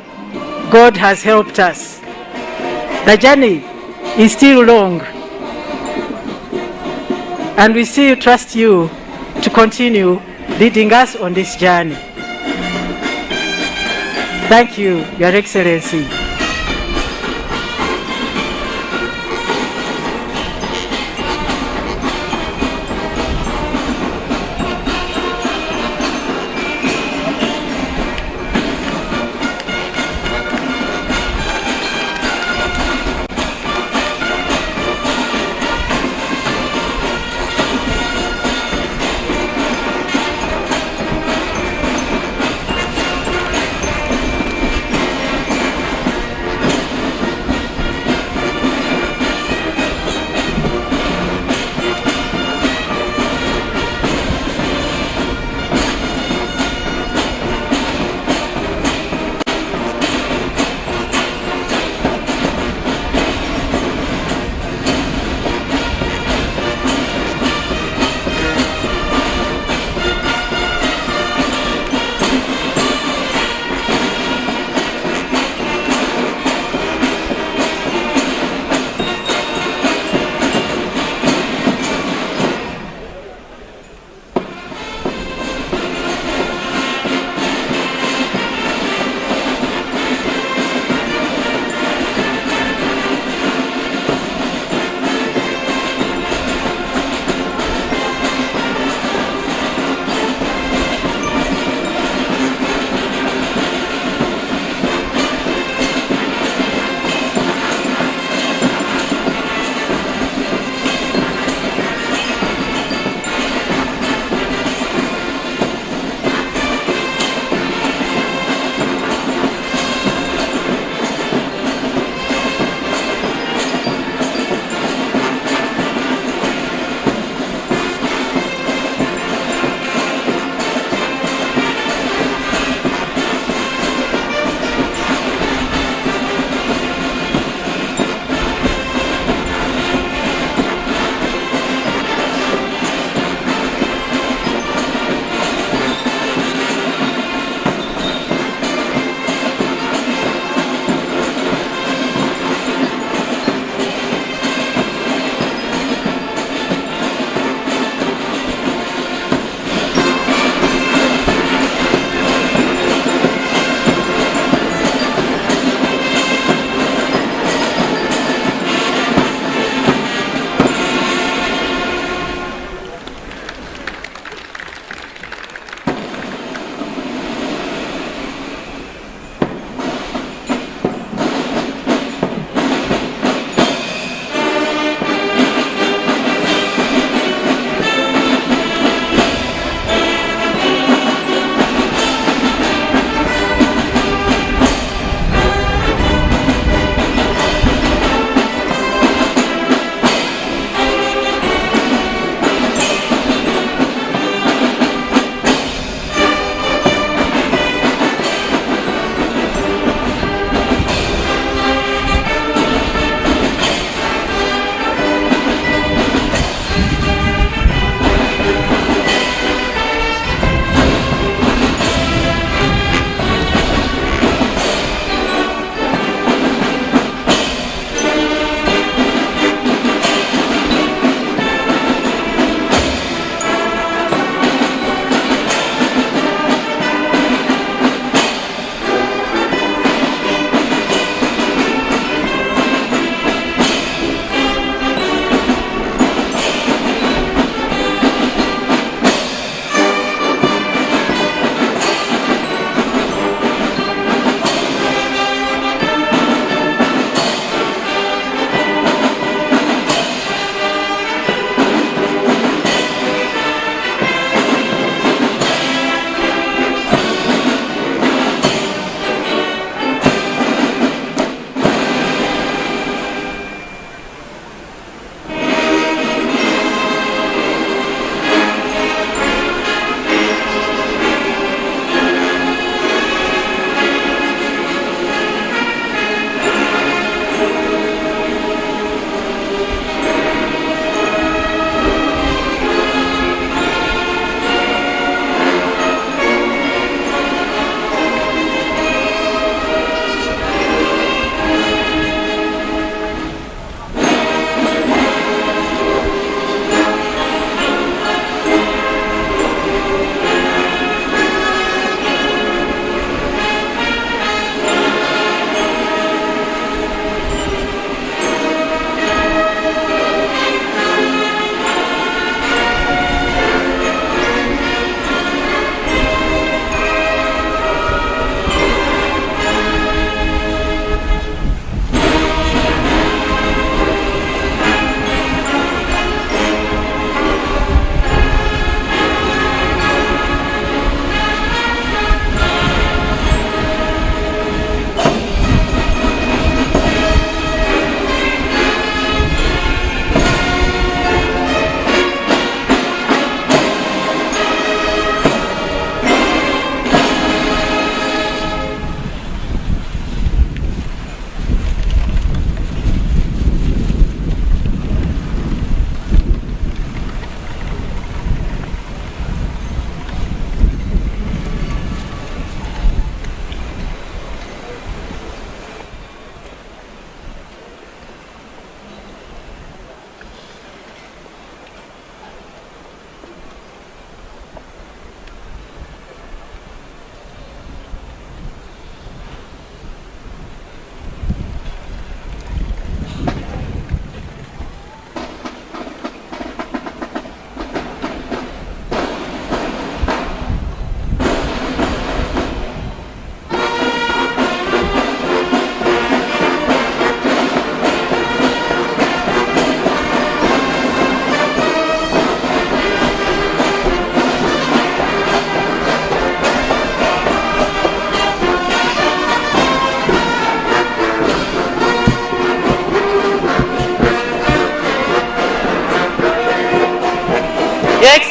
God has helped us. The journey is still long, and we still trust you to continue leading us on this journey. Thank you, Your Excellency.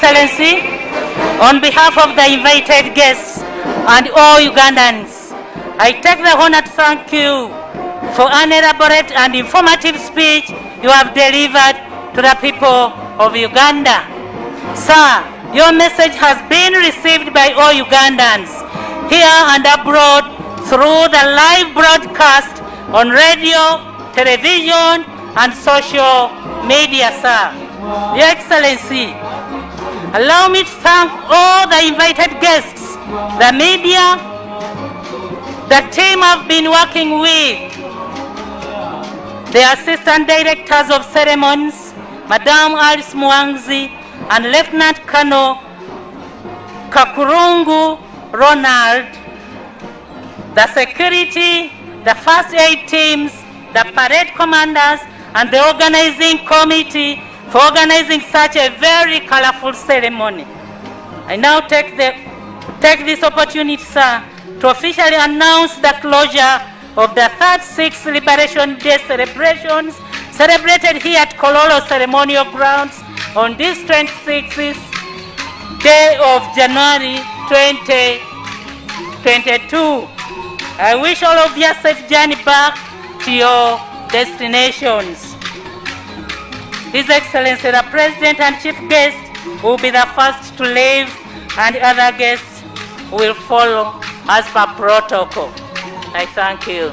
Excellency, on behalf of the invited guests and all Ugandans, I take the honor to thank you for an elaborate and informative speech you have delivered to the people of Uganda. Sir, your message has been received by all Ugandans here and abroad through the live broadcast on radio, television, and social media, sir. Your Excellency, allow me to thank all the invited guests, the media, the team I've been working with, the Assistant Directors of Ceremonies, Madam Alice Mwangzi, and Lieutenant Colonel Kakurungu Ronald, the security, the first aid teams, the parade commanders, and the organizing committee for organizing such a very colorful ceremony. I now take this opportunity, sir, to officially announce the closure of the 36th Liberation Day celebrations celebrated here at Kololo Ceremonial Grounds on this 26th day of January 2022. I wish all of you a safe journey back to your destinations. His Excellency the President and Chief Guest will be the first to leave, and other guests will follow as per protocol. I thank you.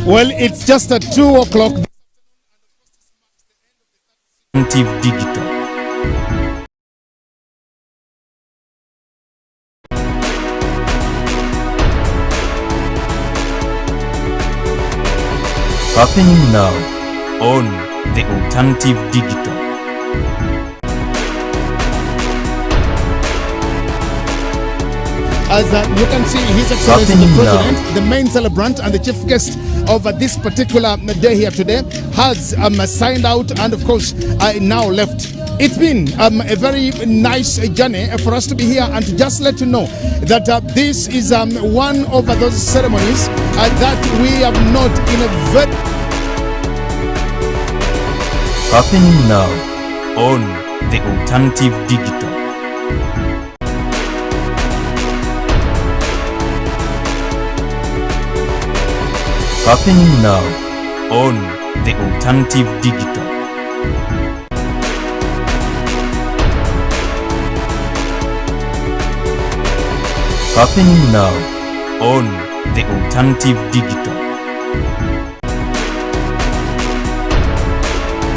Well, it's just at 2 o'clock. Digital. Happening now on the Alternative Digital. As you can see, His Excellency the President, the main celebrant and the chief guest of this particular day here today, has signed out and of course now left. It's been a very nice journey for us to be here and to just let you know that this is one of those ceremonies that we have not in a very... Happening now on the Alternative Digital. Happening now on the Alternative Digital. Happening now on the Alternative Digital.